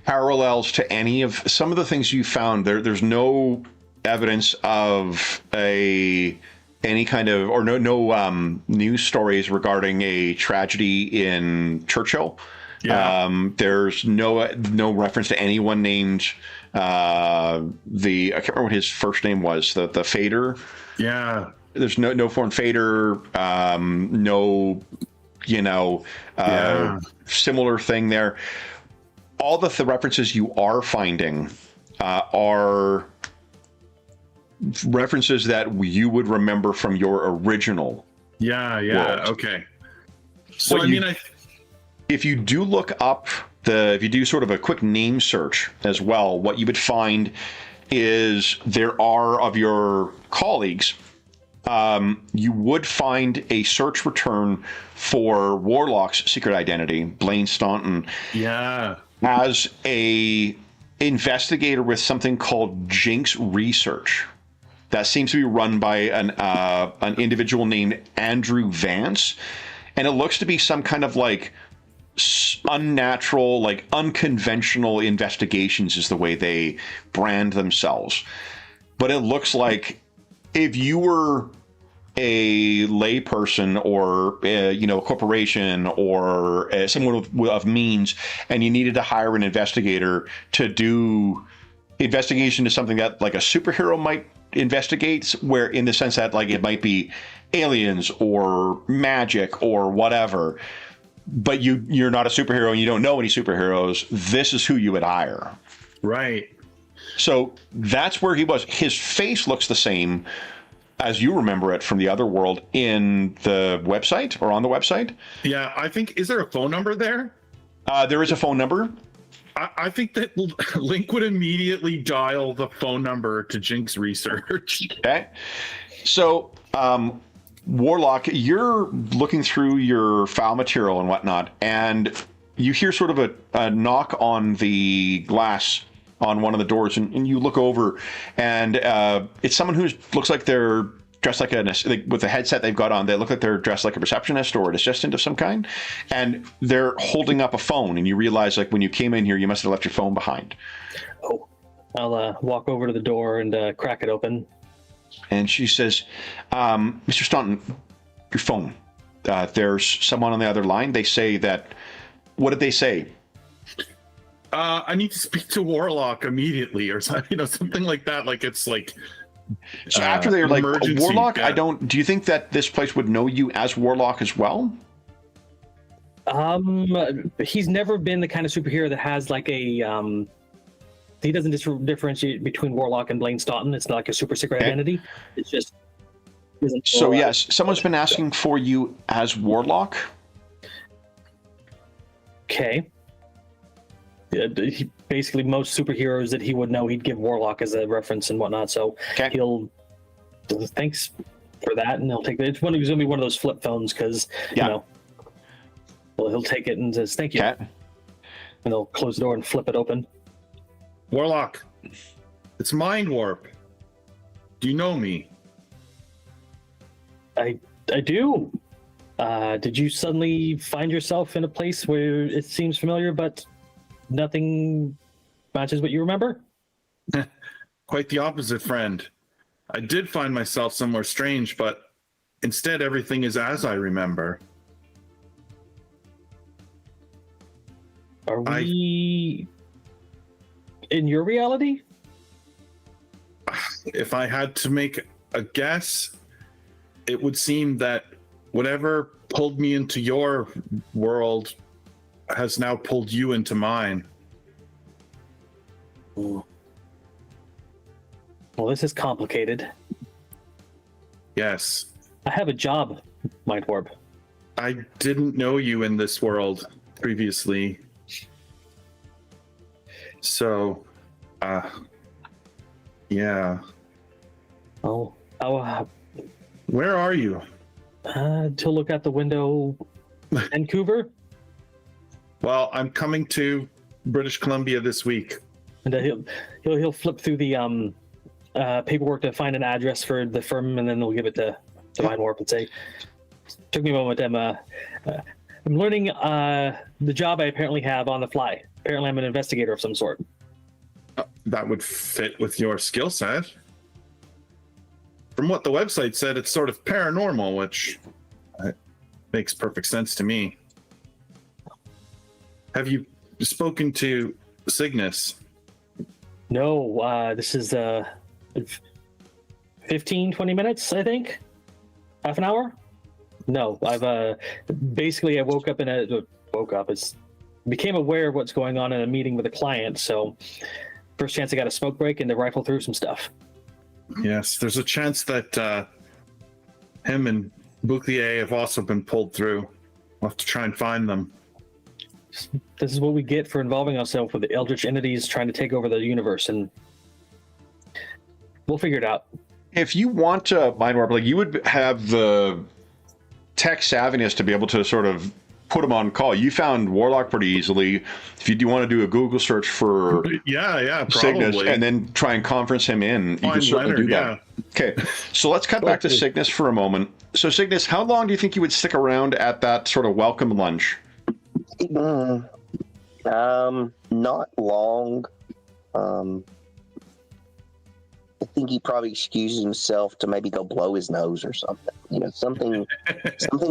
parallels to any of some of the things you found. There's no evidence of any kind of, or no news stories regarding a tragedy in Churchill. Yeah. There's no reference to anyone named I can't remember what his first name was, the Fader. Yeah. There's no foreign Fader, no, similar thing there. All the references you are finding are references that you would remember from your original. Yeah. world. Okay. So if you do look up if you do sort of a quick name search as well, what you would find is there are, of your colleagues, you would find a search return for Warlock's secret identity, Blaine Staunton. Yeah. As a investigator with something called Jinx Research. That seems to be run by an individual named Andrew Vance. And it looks to be some kind of like unnatural, like unconventional investigations is the way they brand themselves. But it looks like if you were a layperson or a corporation or someone of means, and you needed to hire an investigator to do investigation to something that like a superhero might investigate, where in the sense that like it might be aliens or magic or whatever, but you're not a superhero and you don't know any superheroes, this is who you would hire. Right. So that's where he was. His face looks the same as you remember it from the other world in the website or on the website. Yeah, I think, is there a phone number there? There is a phone number. I think that Link would immediately dial the phone number to Jinx Research. Okay. So, Warlock, you're looking through your file material and whatnot, and you hear sort of a knock on the glass on one of the doors, and you look over, and it's someone who looks like they're dressed like with the headset they've got on. They look like they're dressed like a receptionist or an assistant of some kind, and they're holding up a phone, and you realize like when you came in here, you must have left your phone behind. Oh, I'll walk over to the door and crack it open. And she says, Mr. Staunton, your phone. There's someone on the other line. They say that, what did they say? I need to speak to Warlock immediately, or something, something like that. Like it's like. So after they're like, Warlock, yeah. do you think that this place would know you as Warlock as well? He's never been the kind of superhero that has like a, he doesn't differentiate between Warlock and Blaine Staunton. It's not like a super secret identity. It's just. So yes, someone's been asking for you as Warlock. Okay. Basically, most superheroes that he would know, he'd give Warlock as a reference and whatnot. So he'll thanks for that, and he'll take it. It's going to be one of those flip phones because he'll take it and says thank you, and he'll close the door and flip it open. Warlock, it's Mind Warp. Do you know me? I do. Did you suddenly find yourself in a place where it seems familiar, but nothing matches what you remember? Quite the opposite, friend. I did find myself somewhere strange, but instead everything is as I remember. Are we in your reality? If I had to make a guess, it would seem that whatever pulled me into your world has now pulled you into mine. Ooh. Well, this is complicated. Yes. I have a job, Mind Warp. I didn't know you in this world previously. So, yeah. Oh, where are you? To look out the window, Vancouver. Well, I'm coming to British Columbia this week. And he'll flip through the paperwork to find an address for the firm, and then they'll give it to Mind Warp and say, "Took me a moment. I'm learning the job I apparently have on the fly. Apparently, I'm an investigator of some sort." That would fit with your skill set. From what the website said, it's sort of paranormal, which makes perfect sense to me. Have you spoken to Cygnus? No, this is 15, 20 minutes, I think. Half an hour? No, I've basically I became aware of what's going on in a meeting with a client, so first chance I got a smoke break and to rifle through some stuff. Yes, there's a chance that him and Bouclier have also been pulled through. We'll have to try and find them. This is what we get for involving ourselves with the eldritch entities trying to take over the universe, and we'll figure it out. If you want to Mind Warp, like, you would have the tech savviness to be able to sort of put him on call. You found Warlock pretty easily. If you do want to do a Google search for probably. Cygnus and then try and conference him in, you can certainly do that. Okay, so let's cut back to Cygnus for a moment. So Cygnus, how long do you think you would stick around at that sort of welcome lunch? Not long. I think he probably excuses himself to maybe go blow his nose or something. You know, something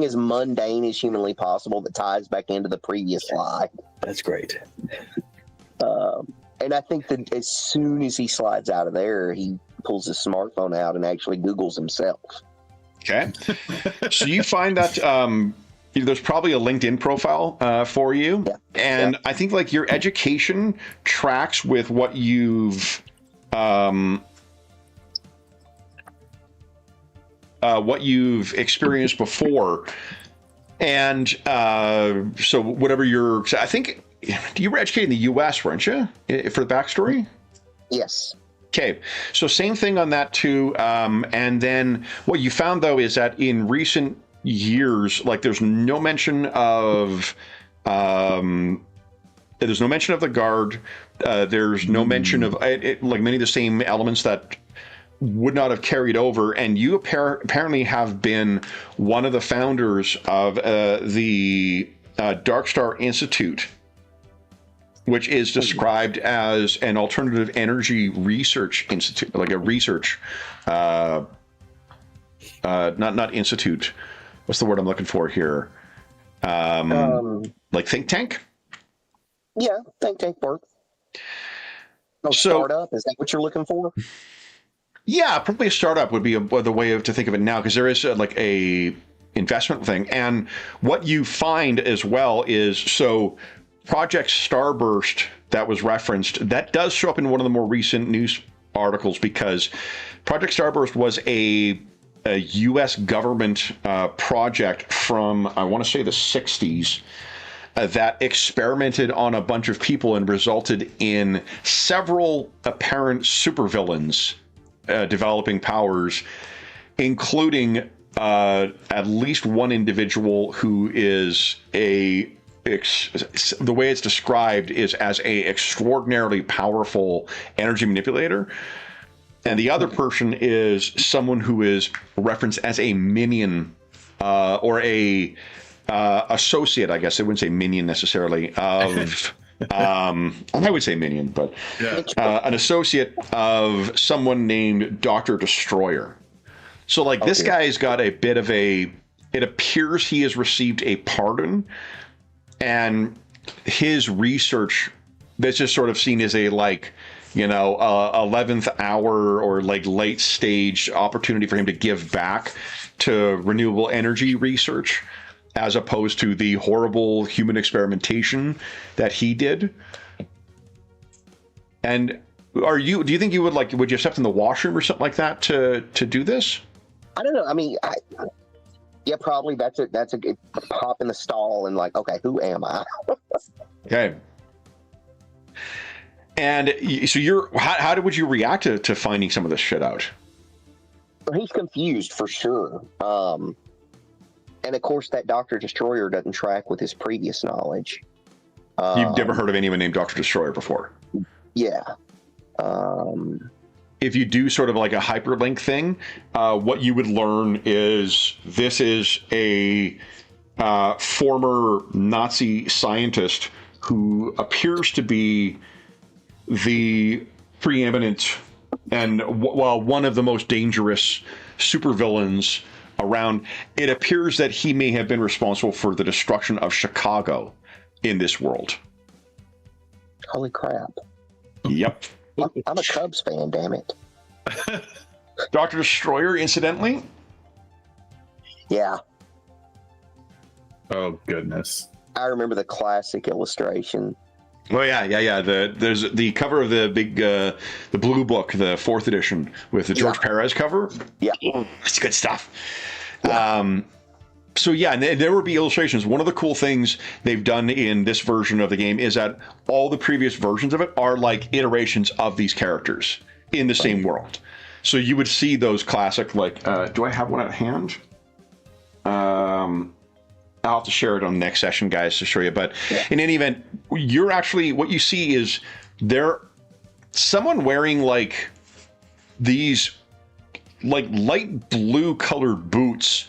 as mundane as humanly possible that ties back into the previous slide. That's great. And I think that as soon as he slides out of there, he pulls his smartphone out and actually Googles himself. Okay. So you find that there's probably a LinkedIn profile for you. Yeah. And I think like your education tracks with what you've experienced before. And so whatever I think you were educated in the US, weren't you, for the backstory? Yes. Okay, so same thing on that too. And then what you found though is that in recent years, like there's no mention of the guard. There's no mention of like many of the same elements that would not have carried over. And you apparently have been one of the founders of the Dark Star Institute, which is described as an alternative energy research institute, like a research, not institute. What's the word I'm looking for here? Like think tank? Yeah, think tank work. So, startup, is that what you're looking for? Yeah, probably a startup would be the way to think of it now, because there is like a investment thing. And what you find as well is, so Project Starburst that was referenced, that does show up in one of the more recent news articles, because Project Starburst was a U.S. government project from, I want to say, the 60s that experimented on a bunch of people and resulted in several apparent supervillains developing powers, including at least one individual who is the way it's described is as a extraordinarily powerful energy manipulator. And the other person is someone who is referenced as a minion or a associate, I guess. I wouldn't say minion necessarily, of I would say minion, but an associate of someone named Dr. Destroyer. So like this guy's got a bit of it appears he has received a pardon, and his research that's just sort of seen as a 11th hour or like late stage opportunity for him to give back to renewable energy research, as opposed to the horrible human experimentation that he did. And do you think you would you step in the washroom or something like that to do this? I don't know. I mean, yeah, probably that's a pop in the stall and like, okay, who am I? Okay. And so how would you react to finding some of this shit out? He's confused for sure. And of course, that Dr. Destroyer doesn't track with his previous knowledge. You've never heard of anyone named Dr. Destroyer before? Yeah. If you do sort of like a hyperlink thing, what you would learn is this is a former Nazi scientist who appears to be the preeminent and one of the most dangerous supervillains around. It appears that he may have been responsible for the destruction of Chicago in this world. Holy crap. Yep. I'm a Cubs fan, damn it. Dr. Destroyer, incidentally. Yeah. Oh, goodness. I remember the classic illustration. Oh yeah. There's the cover of the big the blue book, the 4th edition with the George Perez cover. Yeah, it's good stuff. Yeah. So yeah, and there will be illustrations. One of the cool things they've done in this version of the game is that all the previous versions of it are like iterations of these characters in the same world. So you would see those classic, like, do I have one at hand? I'll have to share it on the next session, guys, to show you. But in any event, you're actually, what you see is someone wearing like these like light blue colored boots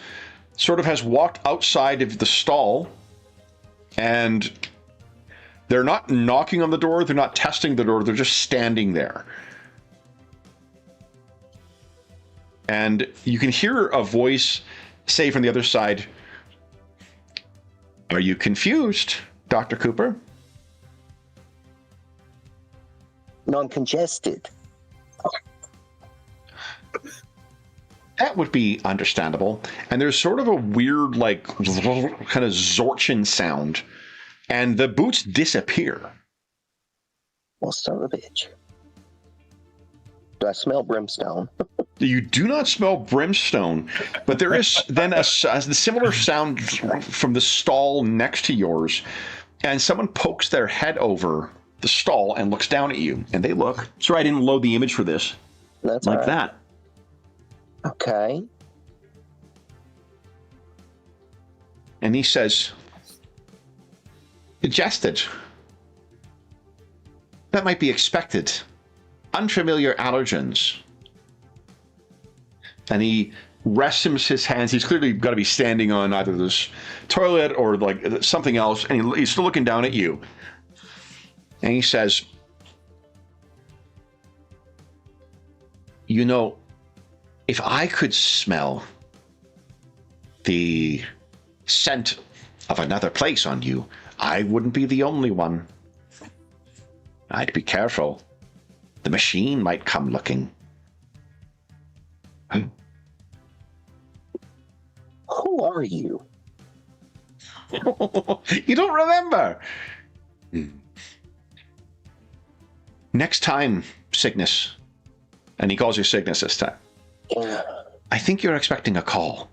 sort of has walked outside of the stall, and they're not knocking on the door, they're not testing the door, they're just standing there. And you can hear a voice say from the other side, "Are you confused, Dr. Cooper?" Non-congested. That would be understandable. And there's sort of a weird, like, kind of Zorchin sound. And the boots disappear. Well, son of a bitch. Do I smell brimstone? You do not smell brimstone, but there is then a similar sound from the stall next to yours. And someone pokes their head over the stall and looks down at you. And they look. Sorry, I didn't load the image for this. That's like all right. that. Okay. And he says, "Digested. That might be expected. Unfamiliar allergens." And he rests his hands. He's clearly got to be standing on either this toilet or like something else. And he's still looking down at you. And he says, "You know, if I could smell the scent of another place on you, I wouldn't be the only one. I'd be careful. The machine might come looking." Who are you? You don't remember? Next time, Cygnus. And he calls you Cygnus this time. Yeah. I think you're expecting a call.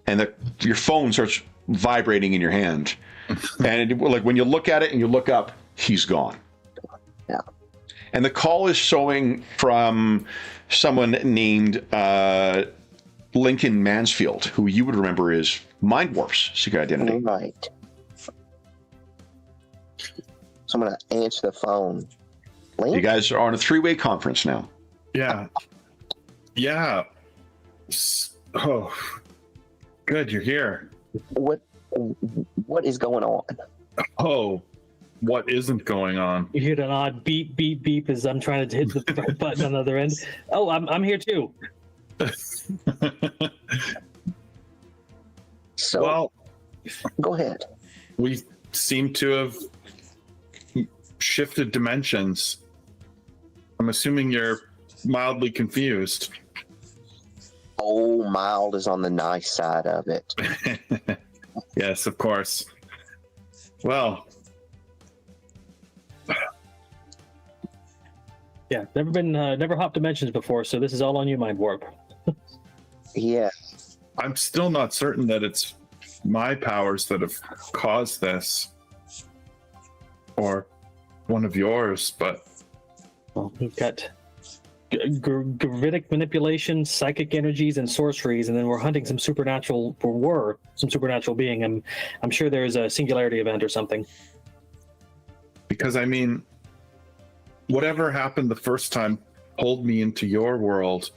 And your phone starts vibrating in your hand. And like when you look at it and you look up, he's gone. Yeah. And the call is showing from someone named Lincoln Mansfield, who you would remember is Mind Warp's secret identity. Right. So I'm going to answer the phone. Link? You guys are on a 3-way conference now. Yeah. Yeah. Oh, good. You're here. What is going on? Oh, what isn't going on? You hear an odd beep, beep, beep as I'm trying to hit the button on the other end. Oh, I'm here too. So, Well, go ahead. we seem to have shifted dimensions. I'm assuming you're mildly confused. Oh, mild is on the nice side of it. Yes, of course. Well, Yeah, never hopped dimensions before, so this is all on you, Mind Warp. Yeah. I'm still not certain that it's my powers that have caused this, or one of yours, but Well, we've got gravitic manipulation, psychic energies, and sorceries, and then we're hunting some supernatural being. I'm sure there's a singularity event or something. because I mean, whatever happened the first time pulled me into your world.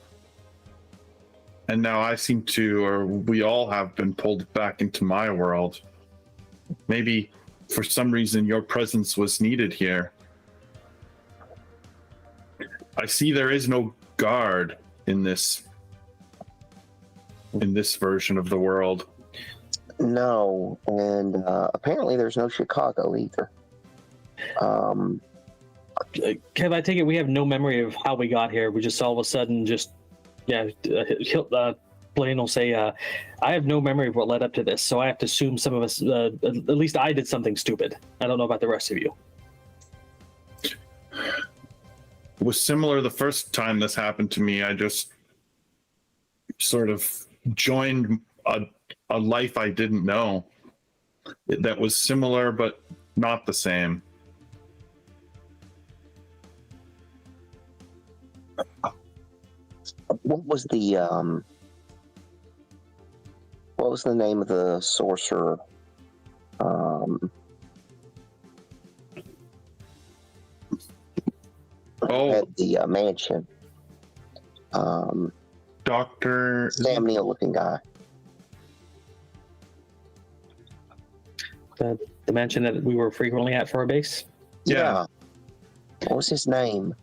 And now I seem to, or we all have been pulled back into my world. Maybe for some reason your presence was needed here. I see there is no guard in this version of the world. No, and apparently there's no Chicago either. Kev, I take it we have no memory of how we got here. We just all of a sudden just, Blaine will say, I have no memory of what led up to this, so I have to assume some of us, at least I did something stupid. I don't know about the rest of you. It was similar the first time this happened to me. I just sort of joined a life I didn't know that was similar but not the same. What was the name of the sorcerer? At the mansion. Dr. Sam Neill looking guy. The mansion that we were frequently at for our base. Yeah. What was his name?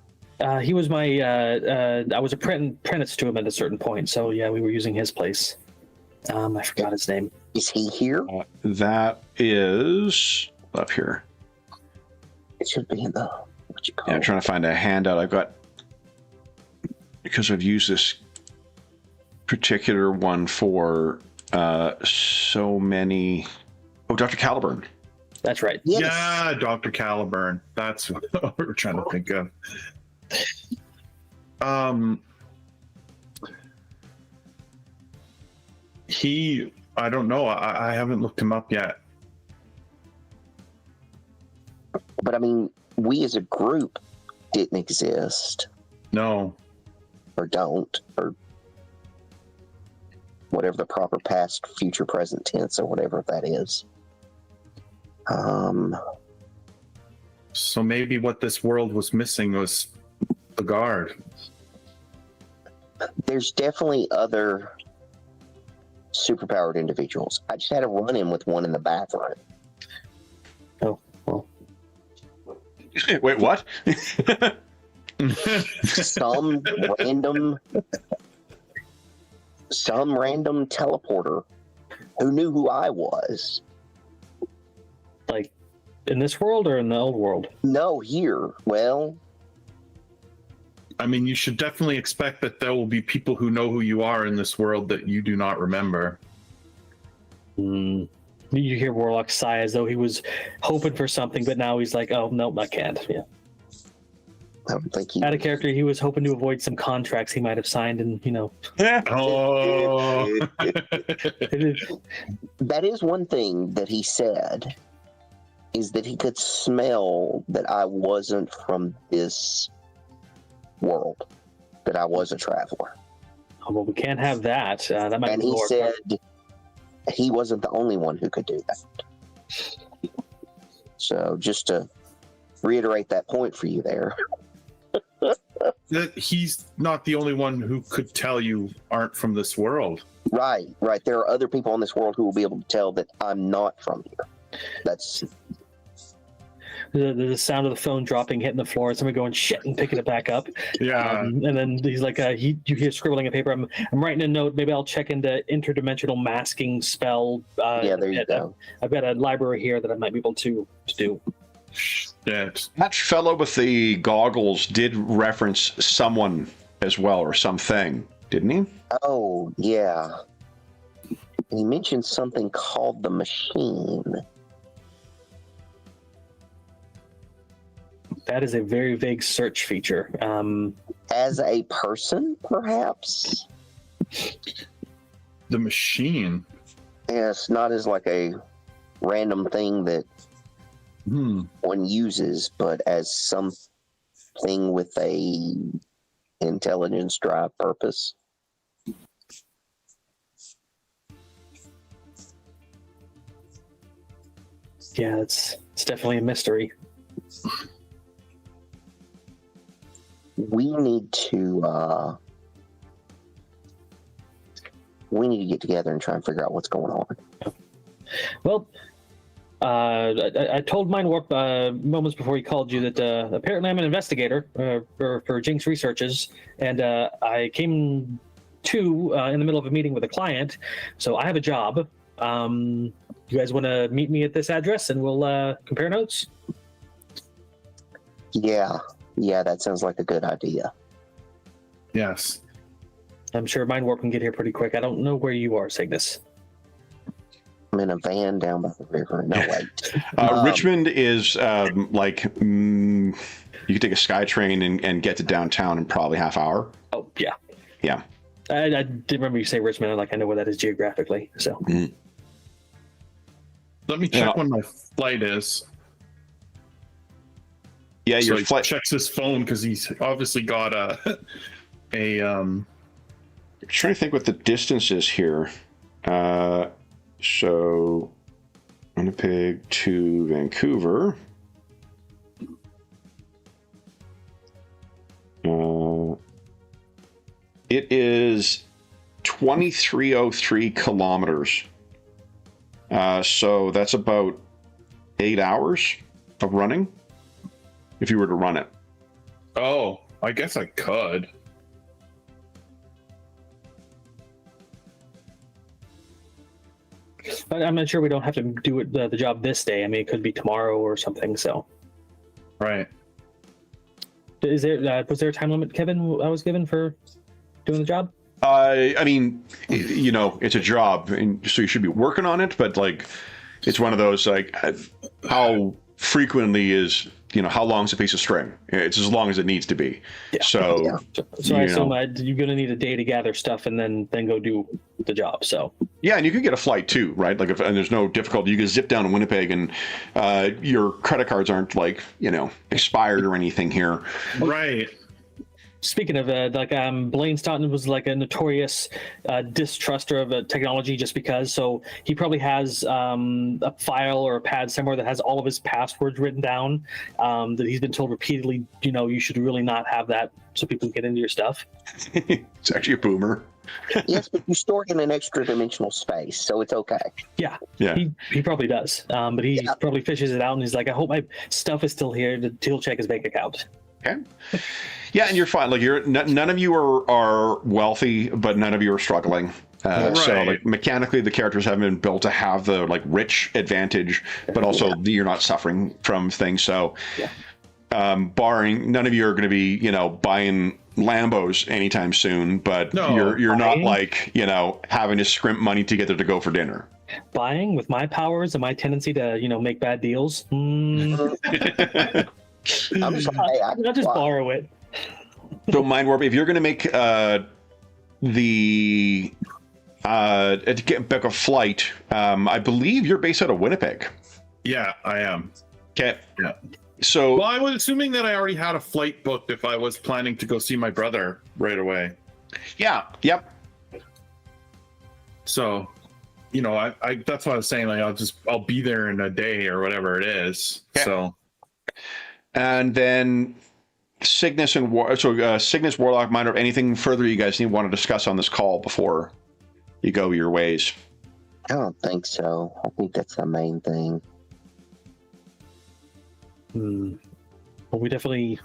He was my, I was apprentice to him at a certain point, so yeah, we were using his place. I forgot his name. Is he here? That is up here. It should be in the, what you call Yeah, I'm trying to find a handout. I've got, because I've used this particular one for so many. Oh, Dr. Caliburn. That's right. Yes. Yeah, Dr. Caliburn. That's what we're trying to think of. I don't know. I haven't looked him up yet. But I mean, we as a group didn't exist, No. or don't, or whatever the proper past, future, present tense, or whatever that is. So maybe what this world was missing was the guard. There's definitely other superpowered individuals. I just had a run-in with one in the bathroom. Oh, well. Wait, what? Some random teleporter who knew who I was. Like, in this world or in the old world? No, here. Well, I mean, you should definitely expect that there will be people who know who you are in this world that you do not remember. You hear Warlock sigh as though he was hoping for something, but now he's like, oh, nope, I can't. Yeah. I don't think he. Out of character, he was hoping to avoid some contracts he might have signed, and, Oh. That is one thing that he said, is that he could smell that I wasn't from this world, that I was a traveler. Oh, well, we can't have that. That might And be he more. said he wasn't the only one who could do that. So just to reiterate that point for you there. That he's not the only one who could tell you aren't from this world. Right. There are other people in this world who will be able to tell that I'm not from here. That's the sound of the phone dropping, hitting the floor, somebody going shit and picking it back up. Yeah. And then he's like, you hear scribbling a paper. I'm writing a note. Maybe I'll check into interdimensional masking spell. yeah, there you go. I've got a library here that I might be able to do. Yeah. That fellow with the goggles did reference someone as well, or something, didn't he? Oh, yeah. He mentioned something called the machine. That is a very vague search feature. As a person, perhaps? The machine. Yes, not as like a random thing that one uses, but as something with a intelligence, drive, purpose. Yeah, it's definitely a mystery. we need to get together and try and figure out what's going on. Well, I told Mindwarp moments before he called you that apparently I'm an investigator for Jinx Researches, and I came to in the middle of a meeting with a client, so I have a job. You guys want to meet me at this address, and we'll compare notes? Yeah, that sounds like a good idea. Yes. I'm sure Mindwarp can get here pretty quick. I don't know where you are, Cygnus. I'm in a van down by the river. No, wait. Richmond is you can take a SkyTrain and get to downtown in probably half hour. Oh, yeah. Yeah. I did remember you say Richmond. I know where that is geographically. So. Mm. Let me check when my flight is. Yeah, So your he flight. checks his phone because he's obviously got I'm trying to think what the distance is here. So Winnipeg to Vancouver. It is 2303 kilometers. So that's about 8 hours of running if you were to run it. Oh, I guess I could. But I'm not sure we don't have to do it the job this day. I mean, it could be tomorrow or something. So, Right. is there was there a time limit, Kevin? I was given for doing the job. I mean, it's a job, and so you should be working on it. But it's one of those how frequently is how long is a piece of string? It's as long as it needs to be. Yeah. So, So I assume you're going to need a day to gather stuff and then go do the job. So yeah, and you could get a flight too, right? And there's no difficulty. You can zip down to Winnipeg, and your credit cards aren't expired or anything here. Right. speaking of Blaine Staunton was a notorious distruster of technology just because. So he probably has a file or a pad somewhere that has all of his passwords written down that he's been told repeatedly, you should really not have that so people can get into your stuff. It's actually a boomer. Yes, but you store it in an extra dimensional space, so it's okay. Yeah. He probably does. But he probably fishes it out and he's like, I hope my stuff is still here to check his bank account. Okay. Yeah, and you're fine. None of you are wealthy, but none of you are struggling. Right. So mechanically, the characters haven't been built to have the rich advantage, but also you're not suffering from things. So, barring none of you are going to be buying Lambos anytime soon, but you're not having to scrimp money together to go for dinner. Buying with my powers and my tendency to make bad deals. I'm sorry, I'll just borrow it. So Mindwarp, if you're going to make to get back a flight, I believe you're based out of Winnipeg. Yeah, I am. Okay. Yeah. So, well, I was assuming that I already had a flight booked if I was planning to go see my brother right away. Yeah. Yep. So, I that's what I was saying. I'll be there in a day or whatever it is. Okay. So, and then Cygnus Cygnus, Warlock, Miner, anything further you guys want to discuss on this call before you go your ways? I don't think so. I think that's the main thing. Well, we definitely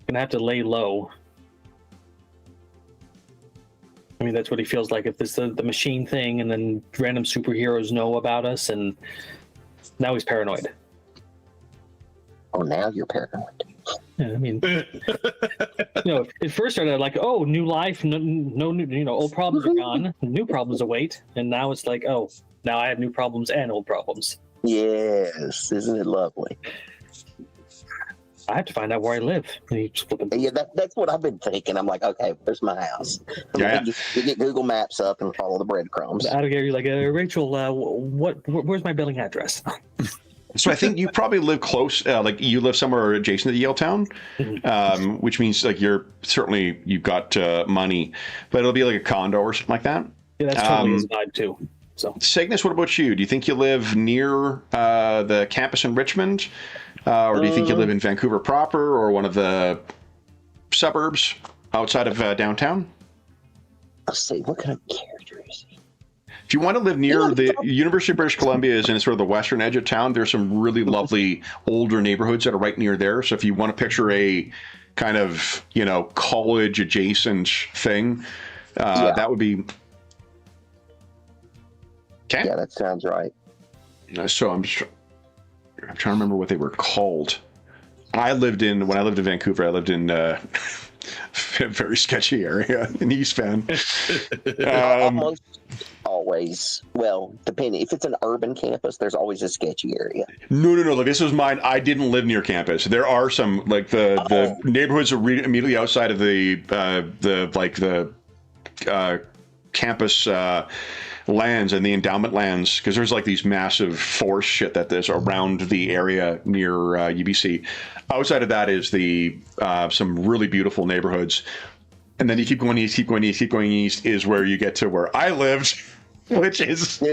gonna have to lay low. I mean, that's what he feels like. If this the machine thing, and then random superheroes know about us, and now he's paranoid. Oh, now you're paranoid. Yeah, I mean, it first started like, oh, new life, no new, old problems are gone, new problems await, and now it's like, oh, now I have new problems and old problems. Yes, isn't it lovely? I have to find out where I live. Yeah, that's what I've been thinking. I'm like, okay, where's my house? Yeah. You get Google Maps up and follow the breadcrumbs. Out of here, you're like, Rachel, where's my billing address? So I think you probably live close, you live somewhere adjacent to Yaletown, which means you've got money, but it'll be like a condo or something like that. Yeah, that's totally his vibe too. So Cygnus, what about you? Do you think you live near the campus in Richmond, or do you think you live in Vancouver proper, or one of the suburbs outside of downtown. Let's see, what kind of character is he? If you want to live near the University of British Columbia is in sort of the western edge of town, there's some really lovely older neighborhoods that are right near there. So if you want to picture a kind of, college adjacent thing, that would be... Okay. Yeah, that sounds right. So I'm trying to remember what they were called. When I lived in Vancouver, I lived in a very sketchy area in East Van. Almost always. Well, depending. If it's an urban campus, there's always a sketchy area. No. Like, this was mine. I didn't live near campus. There are some, like the neighborhoods are immediately outside of the campus lands and the endowment lands, because there's like these massive forest shit that is around the area near UBC. Outside of that is the some really beautiful neighborhoods, and then you keep going east, is where you get to where I lived, which is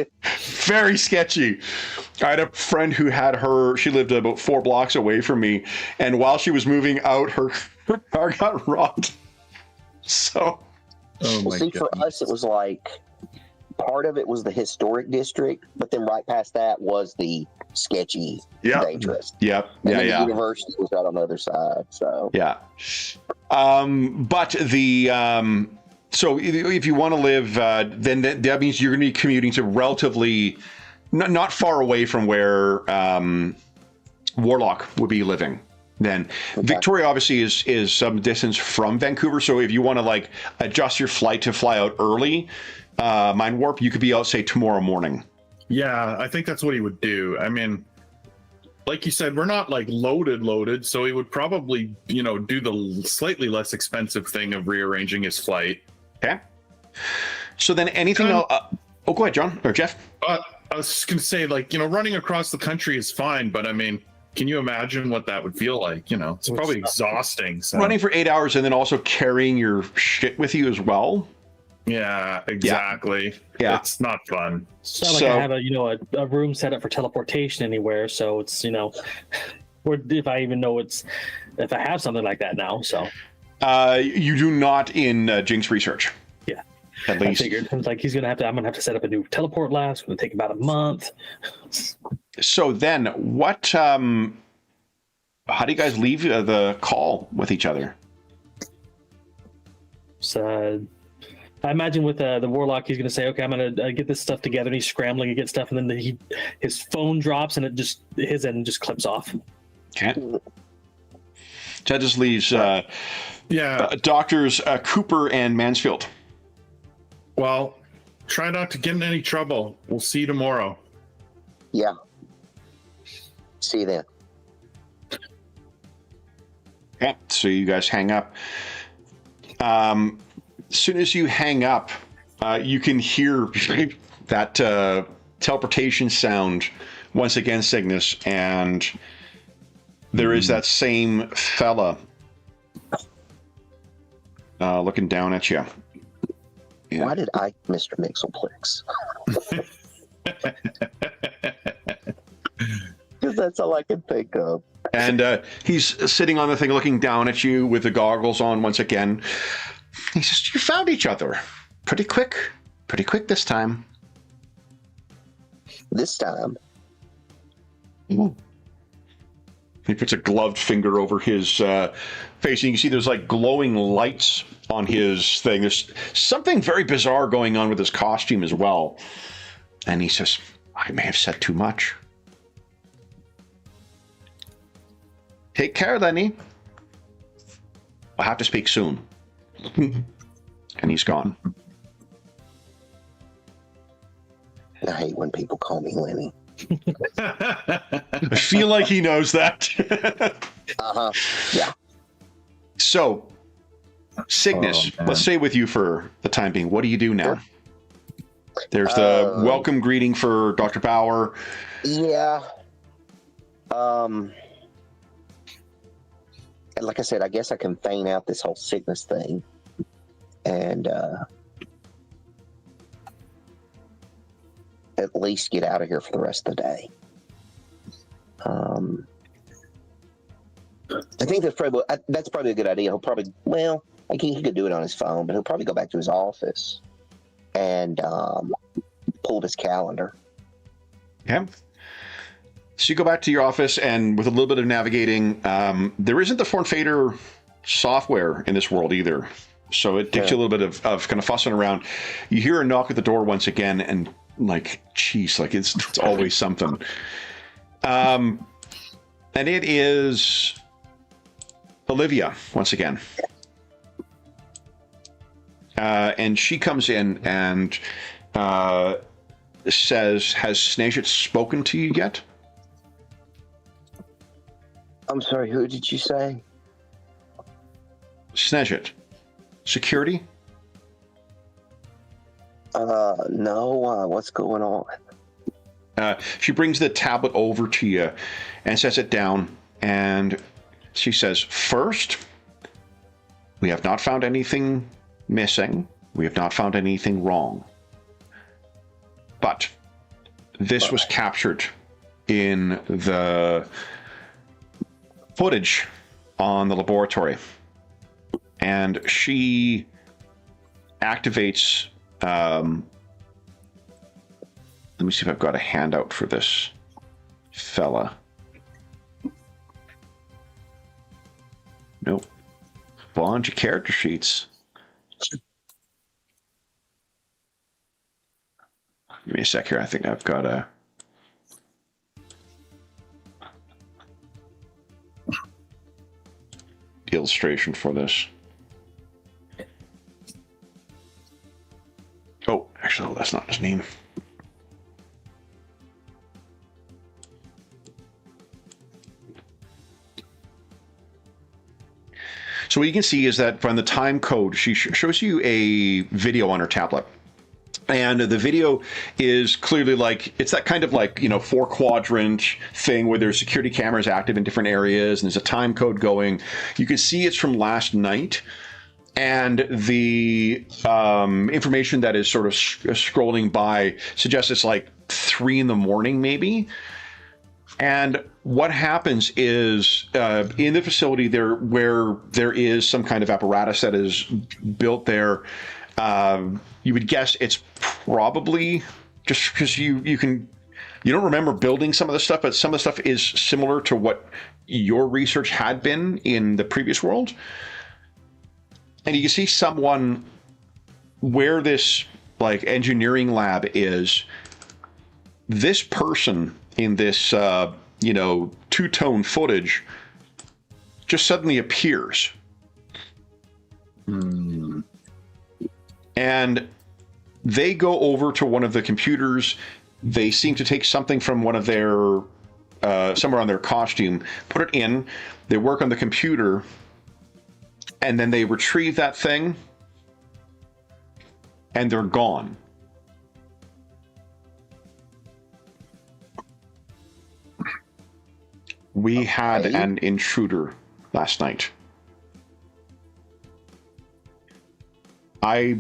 very sketchy. I had a friend who she lived about 4 blocks away from me, and while she was moving out, her car got robbed. So, For us, it was like part of it was the historic district, but then right past that was the sketchy, dangerous. Yep. And then the university was right on the other side. So but the so if you want to live, then that means you're going to be commuting to relatively not far away from where Warlock would be living. Then Victoria obviously is some distance from Vancouver, so if you want to like adjust your flight to fly out early, Mind Warp, you could be out say tomorrow morning. Yeah, I think that's what he would do. I mean, like you said, we're not like loaded, so he would probably do the slightly less expensive thing of rearranging his flight. Okay. So then anything else? Go ahead, John or Jeff. I was just gonna say, like, running across the country is fine, but I mean, can you imagine what that would feel like? It's probably exhausting. So. Running for 8 hours and then also carrying your shit with you as well. Yeah, exactly. Yeah, it's not fun. It's not like I have a room set up for teleportation anywhere, so it's or if I even know if I have something like that now. So you do not in Jinx research. Yeah, at least. I figured like I'm gonna have to set up a new teleport lab. It's gonna take about a month. So then, what? How do you guys leave the call with each other? So. I imagine with the Warlock, he's going to say, "Okay, I'm going to get this stuff together." And he's scrambling to get stuff, and then his phone drops, and his end just clips off. Okay. That just leaves doctors Cooper and Mansfield. Well, try not to get in any trouble. We'll see you tomorrow. Yeah. See you then. Okay, so you guys hang up. As soon as you hang up, you can hear that teleportation sound once again, Cygnus, and there is that same fella looking down at you. Yeah. Why did I, Mr. Mixelplex? Because that's all I can think of. And he's sitting on the thing looking down at you with the goggles on once again. He says, "You found each other pretty quick this time." This time? He puts a gloved finger over his face, and you can see there's like glowing lights on his thing. There's something very bizarre going on with his costume as well. And he says, "I may have said too much. Take care, Lenny. I'll have to speak soon." And he's gone. I hate when people call me Lenny. I feel like he knows that. Yeah. So, Cygnus, let's stay with you for the time being. What do you do now? There's the welcome greeting for Dr. Bauer. Yeah. Like I said, I guess I can feign out this whole sickness thing. And at least get out of here for the rest of the day. I think that's probably a good idea. He'll probably, well, I think he could do it on his phone, but he'll probably go back to his office and pull up his calendar. Okay. So you go back to your office, and with a little bit of navigating, there isn't the Form Fader software in this world either. So it takes you a little bit of kind of fussing around. You hear a knock at the door once again, and like, geez, like it's always something. And it is Olivia once again. And she comes in and says, "Has Snezhit spoken to you yet?" I'm sorry, who did you say? Snezhit. Security? No, what's going on? She brings the tablet over to you and sets it down, and she says, "First, we have not found anything missing. We have not found anything wrong. But this was captured in the footage on the laboratory." And she activates, let me see if I've got a handout for this fella. Nope. Bunch of character sheets. Give me a sec here. I think I've got a... illustration for this. Oh, actually, no, that's not his name. So what you can see is that from the time code, she shows you a video on her tablet. And the video is clearly like, it's that kind of like, 4-quadrant thing where there's security cameras active in different areas and there's a time code going. You can see it's from last night. And the information that is sort of scrolling by suggests it's like 3 a.m, maybe. And what happens is in the facility there, where there is some kind of apparatus that is built there, you would guess it's probably just because you don't remember building some of the stuff, but some of the stuff is similar to what your research had been in the previous world. And you can see someone where this like engineering lab is. This person in this two-tone footage just suddenly appears. And they go over to one of the computers. They seem to take something from one of their somewhere on their costume, put it in. They work on the computer, and then they retrieve that thing, and they're gone. We had an intruder last night. I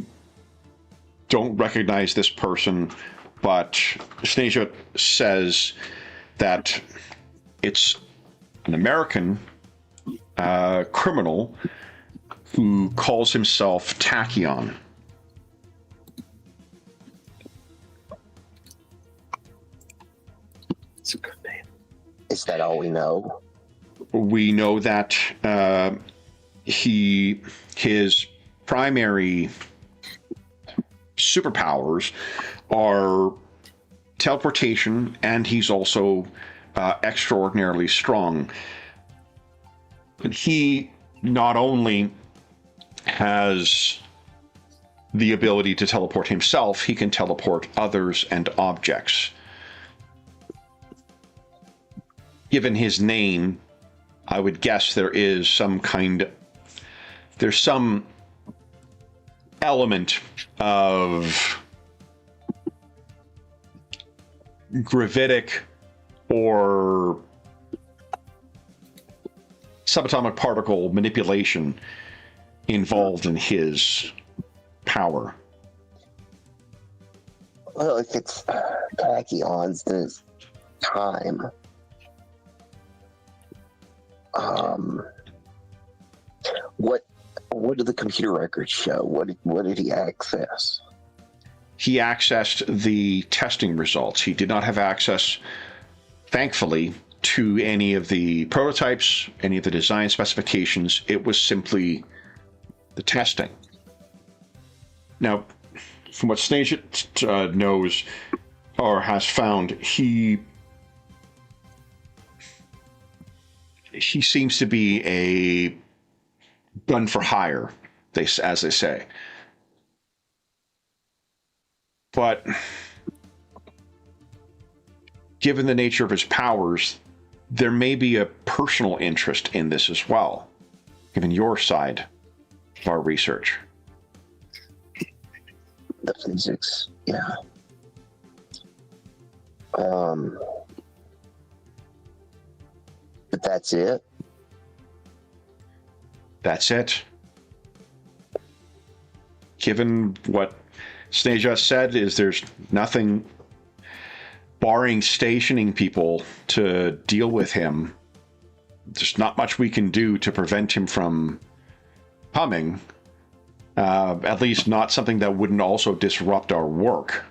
don't recognize this person, but Snezhit says that it's an American criminal who calls himself Tachyon. It's a good name. Is that all we know? We know that his primary superpowers are teleportation, and he's also extraordinarily strong. And he not only has the ability to teleport himself, he can teleport others and objects. Given his name, I would guess there's some element of gravitic or subatomic particle manipulation involved in his power. Well, if it's tachyons, then it's time. What did the computer records show? What did he access? He accessed the testing results. He did not have access, thankfully, to any of the prototypes, any of the design specifications. It was simply the testing. Now, from what Stage knows or has found, he seems to be a gun for hire, as they say. But given the nature of his powers, there may be a personal interest in this as well, given your side of our research. The physics, yeah. But that's it. That's it. Given what Snaja said, is there's nothing barring stationing people to deal with him. There's not much we can do to prevent him from coming. At least not something that wouldn't also disrupt our work.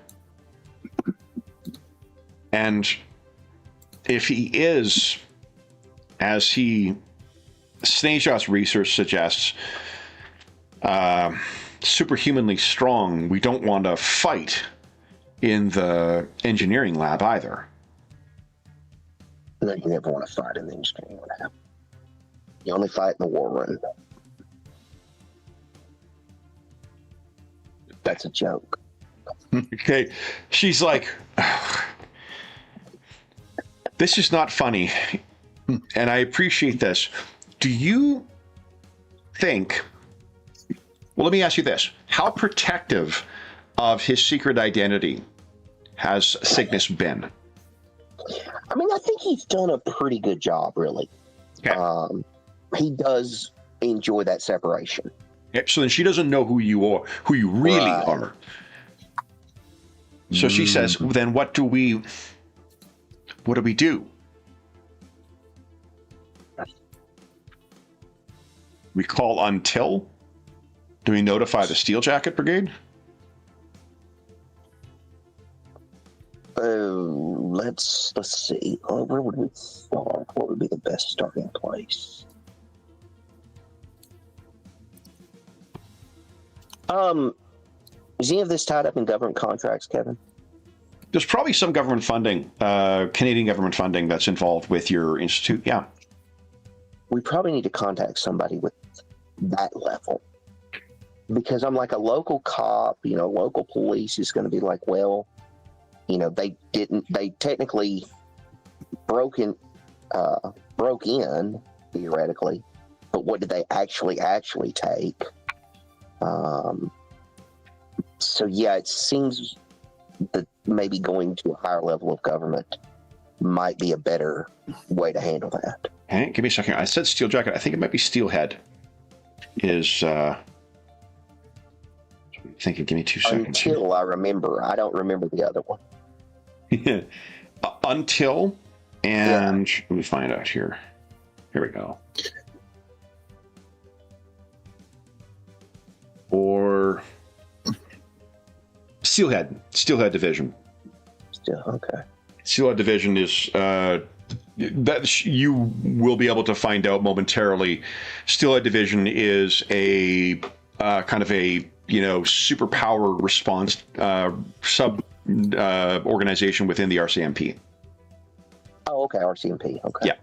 And if he is, as Snaja's research suggests, superhumanly strong, we don't want to fight in the engineering lab either. No, you never want to fight in the engineering lab. You only fight in the war room. That's a joke. Okay. She's like, this is not funny. And I appreciate this. Do you think, well, let me ask you this. How protective of his secret identity has Cygnus been? I mean, I think he's done a pretty good job, really. Okay. He does enjoy that separation. Yep, so then she doesn't know who you are, who you really are. So she says, then what do we do? We call Until? Do we notify the Steel Jacket Brigade? Let's see. Where would we start? What would be the best starting place? Is any of this tied up in government contracts, Kevin? There's probably some government funding, Canadian government funding that's involved with your institute. Yeah. We probably need to contact somebody with that level. Because I'm like a local cop, local police is going to be like, well, they technically broke in theoretically, but what did they actually take? So yeah, it seems that maybe going to a higher level of government might be a better way to handle that. Hey, give me a second. I said Steel Jacket. I think it might be Steelhead. Thinking, give me 2 seconds. Until I remember. I don't remember the other one. Until, and let me find out here. Here we go. Or Steelhead Division. Okay. Steelhead Division is that you will be able to find out momentarily. Steelhead Division is a kind of a superpower response sub organization within the RCMP. Oh, okay, RCMP. Okay. Yeah.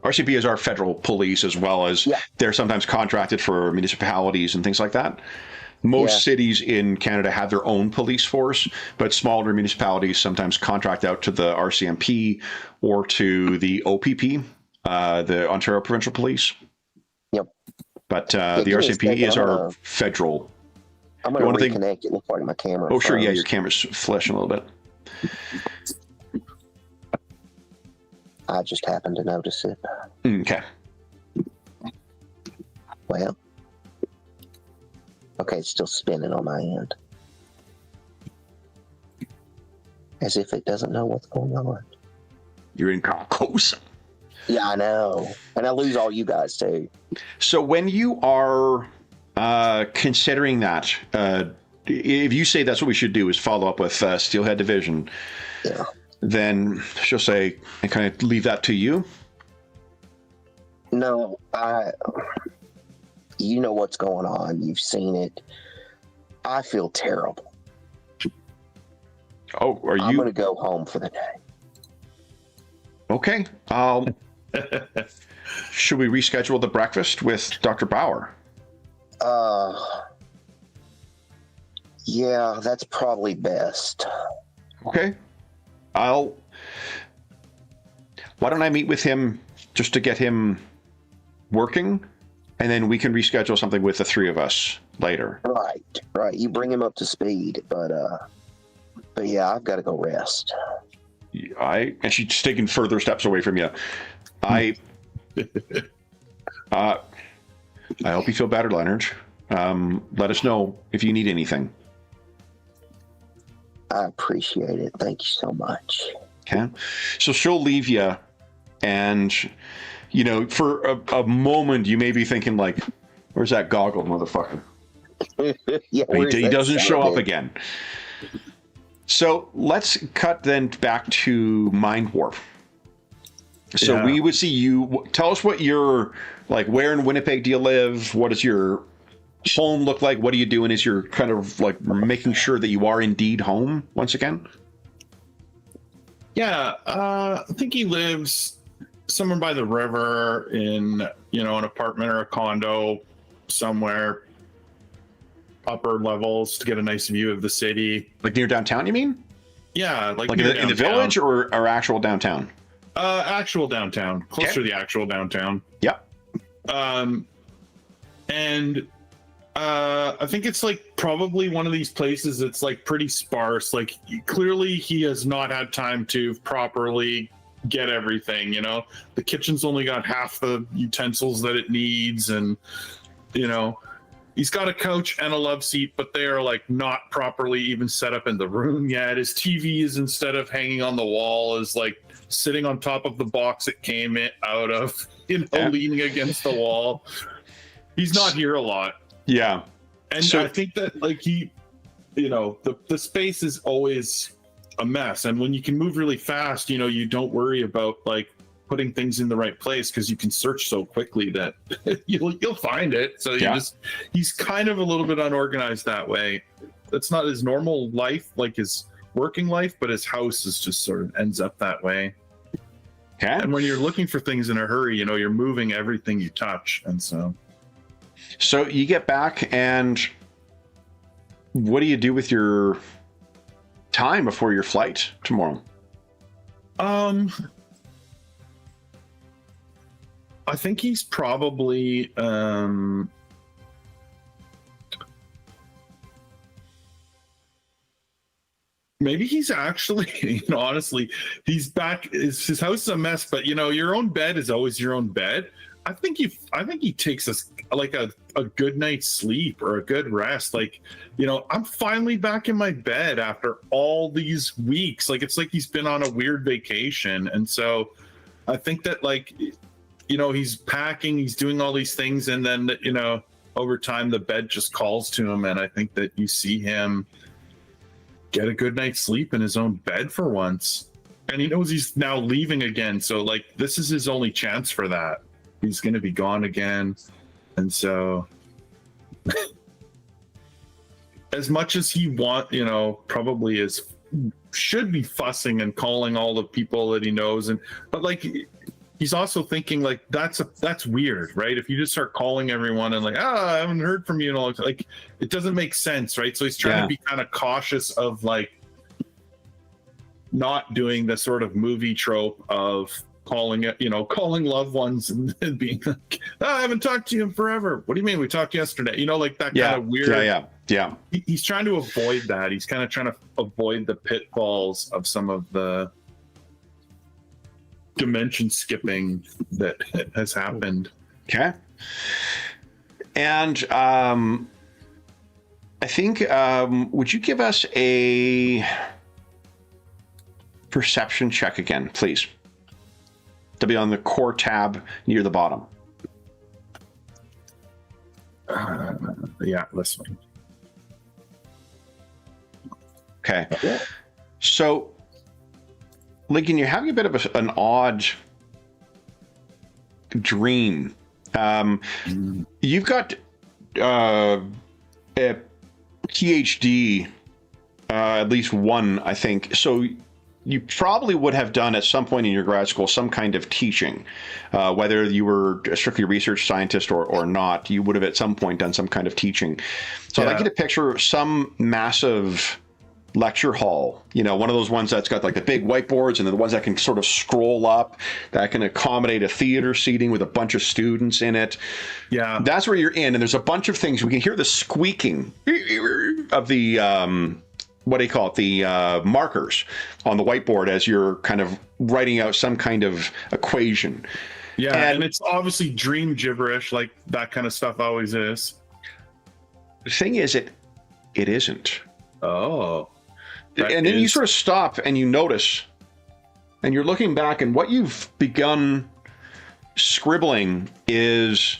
RCMP is our federal police, as well as they're sometimes contracted for municipalities and things like that. Most cities in Canada have their own police force, but smaller municipalities sometimes contract out to the RCMP or to the OPP, the Ontario Provincial Police. Yep. But the RCMP is our federal. I'm going to reconnect. It looks like my camera. Oh, sure. Yeah, your camera's flashing a little bit. I just happened to notice it. Okay. Well. Okay, it's still spinning on my end. As if it doesn't know what's going on. You're in Carcosa. Yeah, I know. And I lose all you guys too. So when you are considering that, if you say that's what we should do is follow up with Steelhead Division, Yeah. then she'll say, and kind of leave that to you. No, you know what's going on. You've seen it. I feel terrible. Oh, are I'm you? going to go home for the day. Okay. Should we reschedule the breakfast with Dr. Bauer? Yeah, that's probably best. Okay. Why don't I meet with him just to get him working, and then we can reschedule something with the three of us later. Right. You bring him up to speed, but yeah, I've got to go rest. And she's taking further steps away from you. I hope you feel better, Leonard. Let us know if you need anything. I appreciate it. Thank you so much. Okay. So she'll leave you, and for a moment you may be thinking like, "Where's that goggled motherfucker?" Yeah, He doesn't show up again. So let's cut then back to Mind Warp. So we would see you. Tell us what you're like. Where in Winnipeg do you live? What does your home look like? What are you doing? Is you're kind of like making sure that you are indeed home once again? Yeah, I think he lives somewhere by the river in, an apartment or a condo somewhere, upper levels to get a nice view of the city. Like near downtown, you mean? Yeah, like in the village or actual downtown? Actual downtown, closer to the actual downtown. Yep. And I think it's like probably one of these places that's like pretty sparse. Like clearly he has not had time to properly get everything, the kitchen's only got half the utensils that it needs, and he's got a couch and a love seat, but they are like not properly even set up in the room yet. His TV is, instead of hanging on the wall, is like sitting on top of the box it came out of, leaning against the wall. He's not here a lot. Yeah. And I think that like he, the space is always a mess. And when you can move really fast, you don't worry about like putting things in the right place because you can search so quickly that you'll find it. So he's kind of a little bit unorganized that way. That's not his normal life, like his working life, but his house is just sort of ends up that way. Okay. And when you're looking for things in a hurry, you're moving everything you touch. And so you get back, and what do you do with your time before your flight tomorrow? I think he's probably maybe he's actually, honestly, he's back. His house is a mess, but your own bed is always your own bed. I think he takes a good night's sleep or a good rest. Like, I'm finally back in my bed after all these weeks. Like, it's like he's been on a weird vacation. And so I think that like, he's packing, he's doing all these things. And then, over time, the bed just calls to him. And I think that you see him get a good night's sleep in his own bed for once. And he knows he's now leaving again. So like, this is his only chance for that. He's going to be gone again. And so as much as he probably should be fussing and calling all the people that he knows. But like, he's also thinking like, that's weird, right? If you just start calling everyone and like, I haven't heard from you. And like, it doesn't make sense. Right. So he's trying to be kind of cautious of like not doing the sort of movie trope of calling loved ones and being like, I haven't talked to you in forever. What do you mean? We talked yesterday. Like that kind of weird. Yeah. He's trying to avoid that. He's kind of trying to avoid the pitfalls of some of the dimension skipping that has happened. Okay. And I think, would you give us a perception check again, please? to be on the core tab near the bottom. Yeah, this one. Okay. So, Lincoln, you're having a bit of an odd dream. You've got a PhD, at least one, I think. So you probably would have done at some point in your grad school some kind of teaching, whether you were a strictly research scientist or not. You would have at some point done some kind of teaching. So I'd like you to picture some massive lecture hall, one of those ones that's got like the big whiteboards and then the ones that can sort of scroll up, that can accommodate a theater seating with a bunch of students in it. Yeah. That's where you're in. And there's a bunch of things. We can hear the squeaking of the, what do you call it? The markers on the whiteboard as you're kind of writing out some kind of equation. Yeah. And it's obviously dream gibberish, like that kind of stuff always is. The thing is, it isn't. Oh. And then you sort of stop and you notice, and you're looking back, and what you've begun scribbling is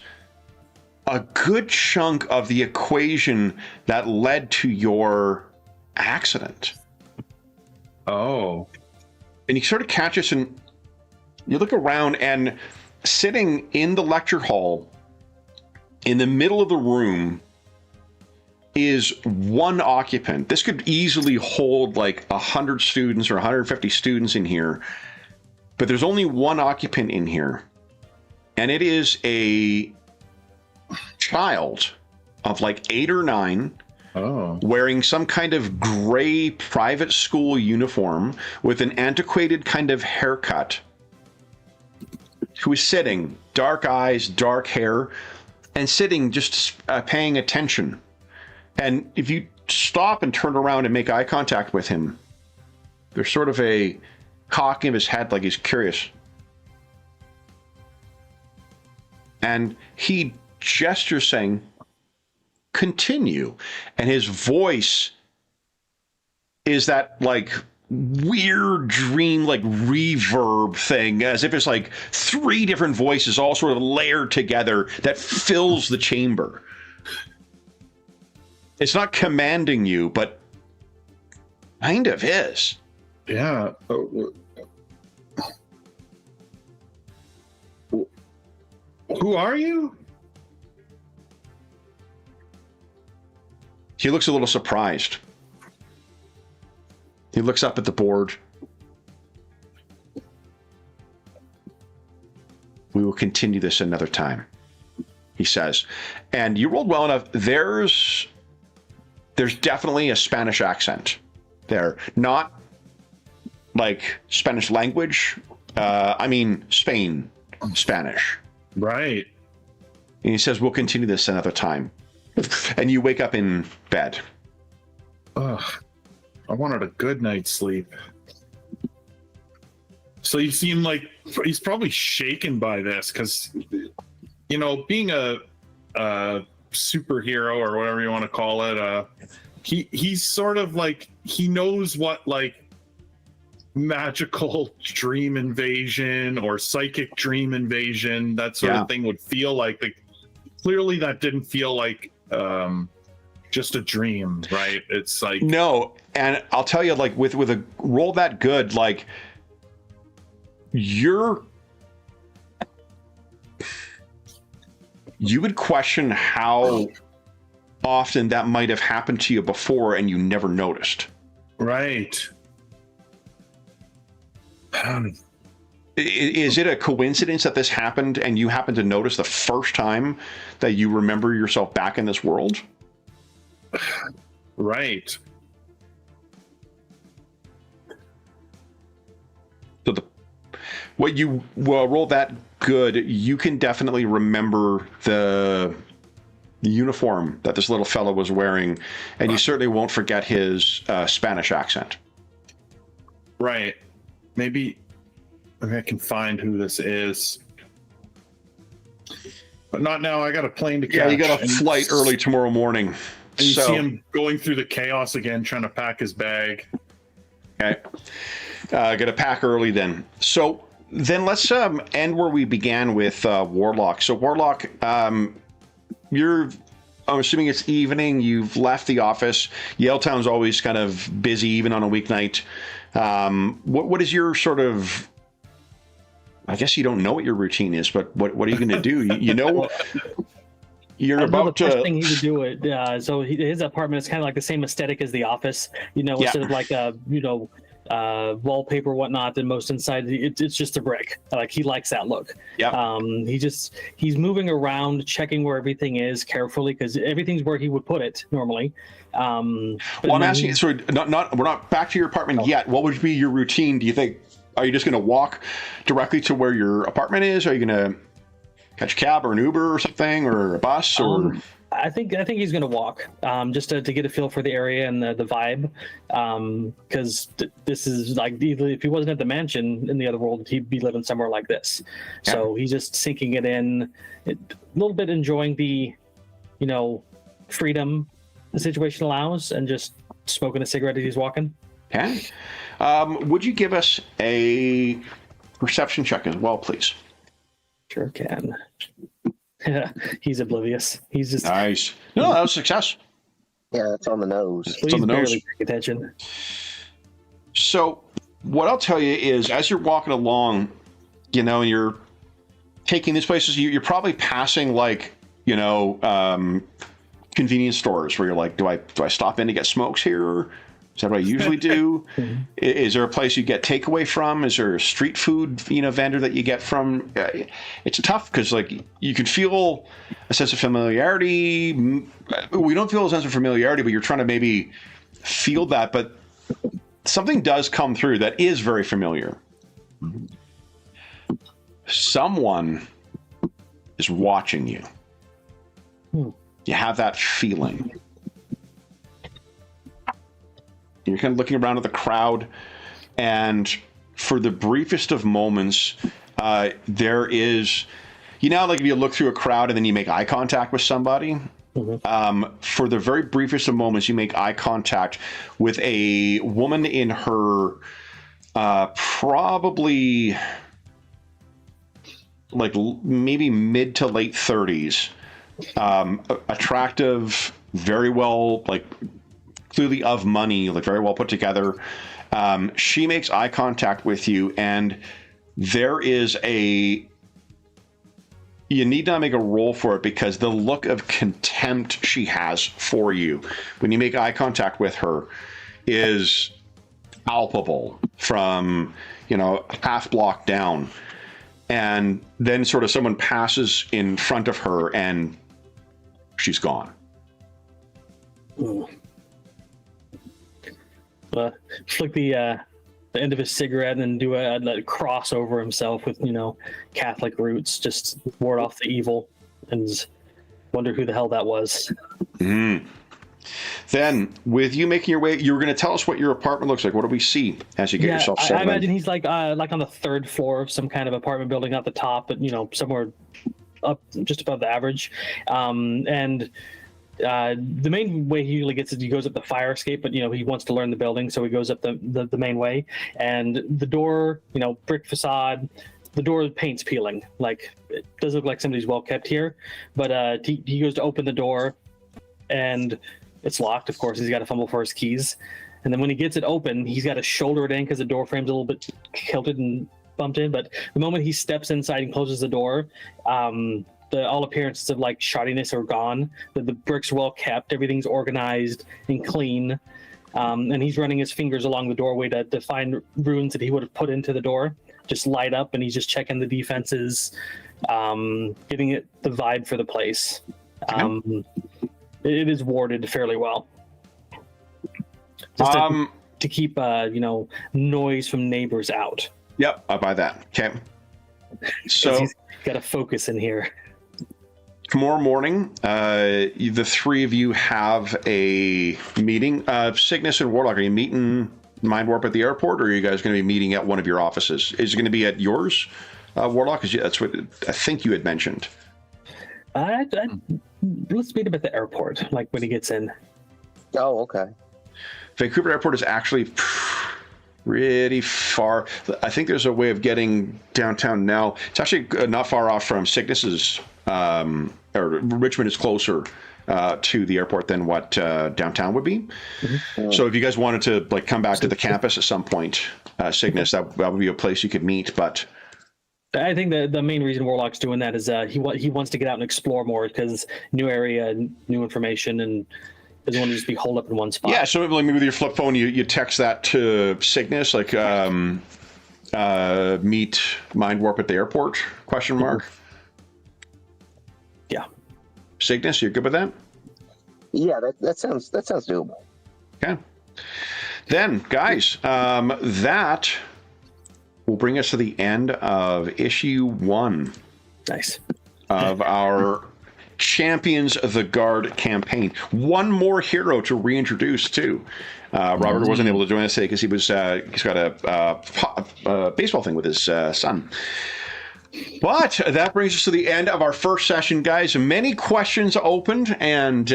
a good chunk of the equation that led to your accident. Oh. And you sort of catch us, and you look around, and sitting in the lecture hall, in the middle of the room, is one occupant. This could easily hold like 100 students or 150 students in here, but there's only one occupant in here, and it is a child of like 8 or 9, wearing some kind of gray private school uniform with an antiquated kind of haircut, who is sitting, dark eyes, dark hair, and sitting just paying attention. And if you stop and turn around and make eye contact with him, there's sort of a cocking of his head like he's curious. And he gestures saying, "Continue." And his voice is that like weird dream, like reverb thing, as if it's like 3 different voices all sort of layered together that fills the chamber. It's not commanding you, but kind of is. Yeah. Who are you? He looks a little surprised. He looks up at the board. "We will continue this another time," he says. And you rolled well enough. There's definitely a Spanish accent there. Not like Spanish language. I mean, Spain Spanish. Right. And he says, "We'll continue this another time." And you wake up in bed. Ugh. I wanted a good night's sleep. So you seem like he's probably shaken by this because, being a superhero or whatever you want to call it, he's sort of like, he knows what like magical dream invasion or psychic dream invasion, that sort of thing would feel like. Like, clearly that didn't feel like just a dream, right? It's like, no. And I'll tell you, like with a roll that good, like you would question how often that might have happened to you before and you never noticed. Right. Is it a coincidence that this happened and you happened to notice the first time that you remember yourself back in this world? Right. So what you roll that good, you can definitely remember the uniform that this little fellow was wearing, and you certainly won't forget his Spanish accent. Right. Maybe I can find who this is. But not now. I got a plane to catch. Yeah, you got a flight early tomorrow morning. And you see him going through the chaos again, trying to pack his bag. Okay. Gonna pack early then. So then let's end where we began with Warlock. So Warlock, I'm assuming it's evening. You've left the office. Yaletown's always kind of busy, even on a weeknight. What is your sort of? I guess you don't know what your routine is, but what are you going to do? You know, you're about the to. first thing he would do it. So his apartment is kind of like the same aesthetic as the office. You know, instead of like wallpaper, whatnot, and most inside it's just a brick. Like he likes that look. Yeah. He's moving around, checking where everything is carefully because everything's where he would put it normally. Well, I'm asking. So we're not back to your apartment yet. What would be your routine? Do you think? Are you just going to walk directly to where your apartment is? Are you going to catch a cab or an Uber or something, or a bus, or? I think he's going to walk, just to get a feel for the area and the vibe, because this is like, if he wasn't at the mansion in the other world, he'd be living somewhere like this. Yeah. So he's just sinking it in, a little bit enjoying the, freedom the situation allows, and just smoking a cigarette as he's walking. Okay. Would you give us a perception check as well, please? Sure can. Yeah, he's oblivious. He's just nice. No, that was success. Yeah, it's on the nose. It's on the nose. Barely paying attention. So, what I'll tell you is, as you're walking along, and you're taking these places, you're probably passing convenience stores where you're like, do I stop in to get smokes here? Is that what I usually do? Is there a place you get takeaway from? Is there a street food, vendor that you get from? It's tough because you can feel a sense of familiarity. We don't feel a sense of familiarity, but you're trying to maybe feel that. But something does come through that is very familiar. Someone is watching you. You have that feeling. You're kind of looking around at the crowd, and for the briefest of moments, there is, like if you look through a crowd and then you make eye contact with somebody, for the very briefest of moments, you make eye contact with a woman in her probably maybe mid to late 30s, attractive, very well, clearly of money, very well put together. She makes eye contact with you, and there is you need not make a roll for it, because the look of contempt she has for you when you make eye contact with her is palpable from, half block down. And then sort of someone passes in front of her and she's gone. Flick the end of his cigarette and then do a cross over himself with, Catholic roots, just ward off the evil, and wonder who the hell that was. Then, with you making your way, you were going to tell us what your apartment looks like. What do we see as you get yourself settled? I imagine he's like on the third floor of some kind of apartment building, not the top, but somewhere up just above the average. The main way he usually gets it, he goes up the fire escape, but he wants to learn the building, so he goes up the main way. And the door, brick facade, the door paint's peeling. It does look like somebody's well kept here, but he goes to open the door, and it's locked. Of course, he's got to fumble for his keys. And then when he gets it open, he's got to shoulder it in because the door frame's a little bit tilted and bumped in. But the moment he steps inside and closes the door, all appearances of shoddiness are gone. The bricks are well kept, everything's organized and clean, and he's running his fingers along the doorway to find runes that he would have put into the door, just light up, and he's just checking the defenses, getting the vibe for the place. It is warded fairly well, just to keep noise from neighbors out. Yep, I buy that. Okay, so he's got to focus in here. Tomorrow morning, the three of you have a meeting. Cygnus and Warlock, are you meeting Mind Warp at the airport, or are you guys going to be meeting at one of your offices? Is it going to be at yours, Warlock? Because that's what I think you had mentioned. Let's meet him at the airport, when he gets in. Oh, okay. Vancouver Airport is actually pretty far. I think there's a way of getting downtown now. It's actually not far off from Cygnus's, or Richmond is closer to the airport than what downtown would be. Mm-hmm. So if you guys wanted to like come back to the campus at some point, Cygnus, that would be a place you could meet. But I think the main reason Warlock's doing that is he wants to get out and explore more because new area, new information, and doesn't want to just be holed up in one spot. Yeah, so maybe with your flip phone, you text that to Cygnus, like meet Mind Warp at the airport, ? Yeah. Cygnus, you're good with that? Yeah, that sounds doable. Okay. Then, guys, that will bring us to the end of issue 1. Nice. Of our Champions of the Guard campaign. One more hero to reintroduce too. Robert wasn't able to join us today because he's got a baseball thing with his son. But that brings us to the end of our first session, guys. Many questions opened and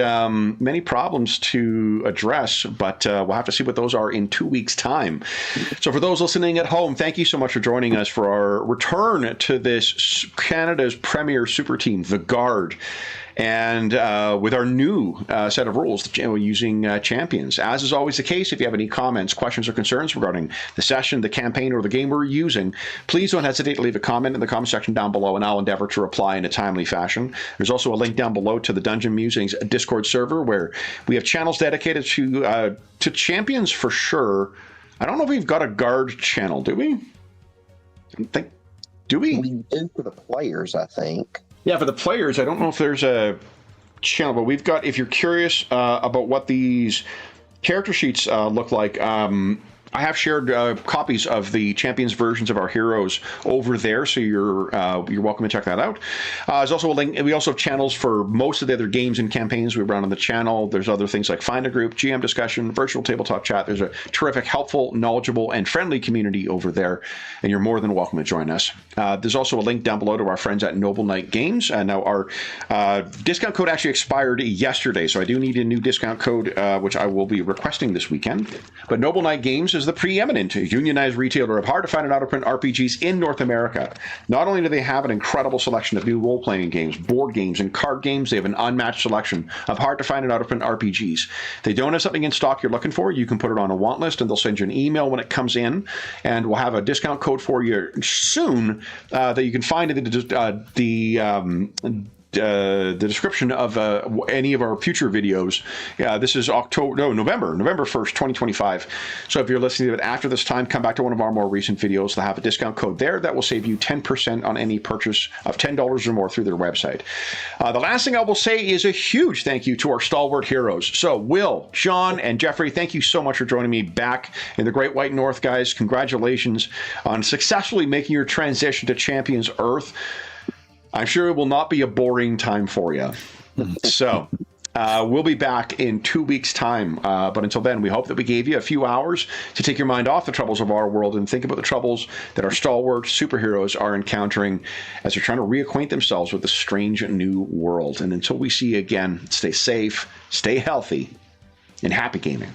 many problems to address, but we'll have to see what those are in 2 weeks' time. So for those listening at home, thank you so much for joining us for our return to this Canada's premier super team, the Guard. And with our new set of rules using champions. As is always the case, if you have any comments, questions, or concerns regarding the session, the campaign, or the game we're using, please don't hesitate to leave a comment in the comment section down below, and I'll endeavor to reply in a timely fashion. There's also a link down below to the Dungeon Musings Discord server, where we have channels dedicated to champions for sure. I don't know if we've got a Guard channel, do we? I don't think. Do we? We do for the players, I think. Yeah, for the players, I don't know if there's a channel, but we've got, if you're curious about what these character sheets look like, I have shared copies of the Champions versions of our heroes over there, so you're welcome to check that out. There's also a link. We also have channels for most of the other games and campaigns we run on the channel. There's other things like Find a Group, GM discussion, virtual tabletop chat. There's a terrific, helpful, knowledgeable, and friendly community over there, and you're more than welcome to join us. There's also a link down below to our friends at Noble Knight Games. Now, our discount code actually expired yesterday, so I do need a new discount code, which I will be requesting this weekend. But Noble Knight Games is the preeminent unionized retailer of hard-to-find and out-of-print RPGs in North America. Not only do they have an incredible selection of new role-playing games, board games, and card games, they have an unmatched selection of hard-to-find and out-of-print RPGs. If they don't have something in stock you're looking for, you can put it on a want list, and they'll send you an email when it comes in, and we'll have a discount code for you soon that you can find in the description of any of our future videos. This is November 1st, 2025. So if you're listening to it after this time, come back to one of our more recent videos. They'll have a discount code there that will save you 10% on any purchase of $10 or more through their website. The last thing I will say is a huge thank you to our stalwart heroes. So Will, Sean, and Jeffrey, thank you so much for joining me back in the Great White North, guys. Congratulations on successfully making your transition to Champions Earth. I'm sure it will not be a boring time for you. So we'll be back in 2 weeks' time. But until then, we hope that we gave you a few hours to take your mind off the troubles of our world and think about the troubles that our stalwart superheroes are encountering as they're trying to reacquaint themselves with this strange new world. And until we see you again, stay safe, stay healthy, and happy gaming.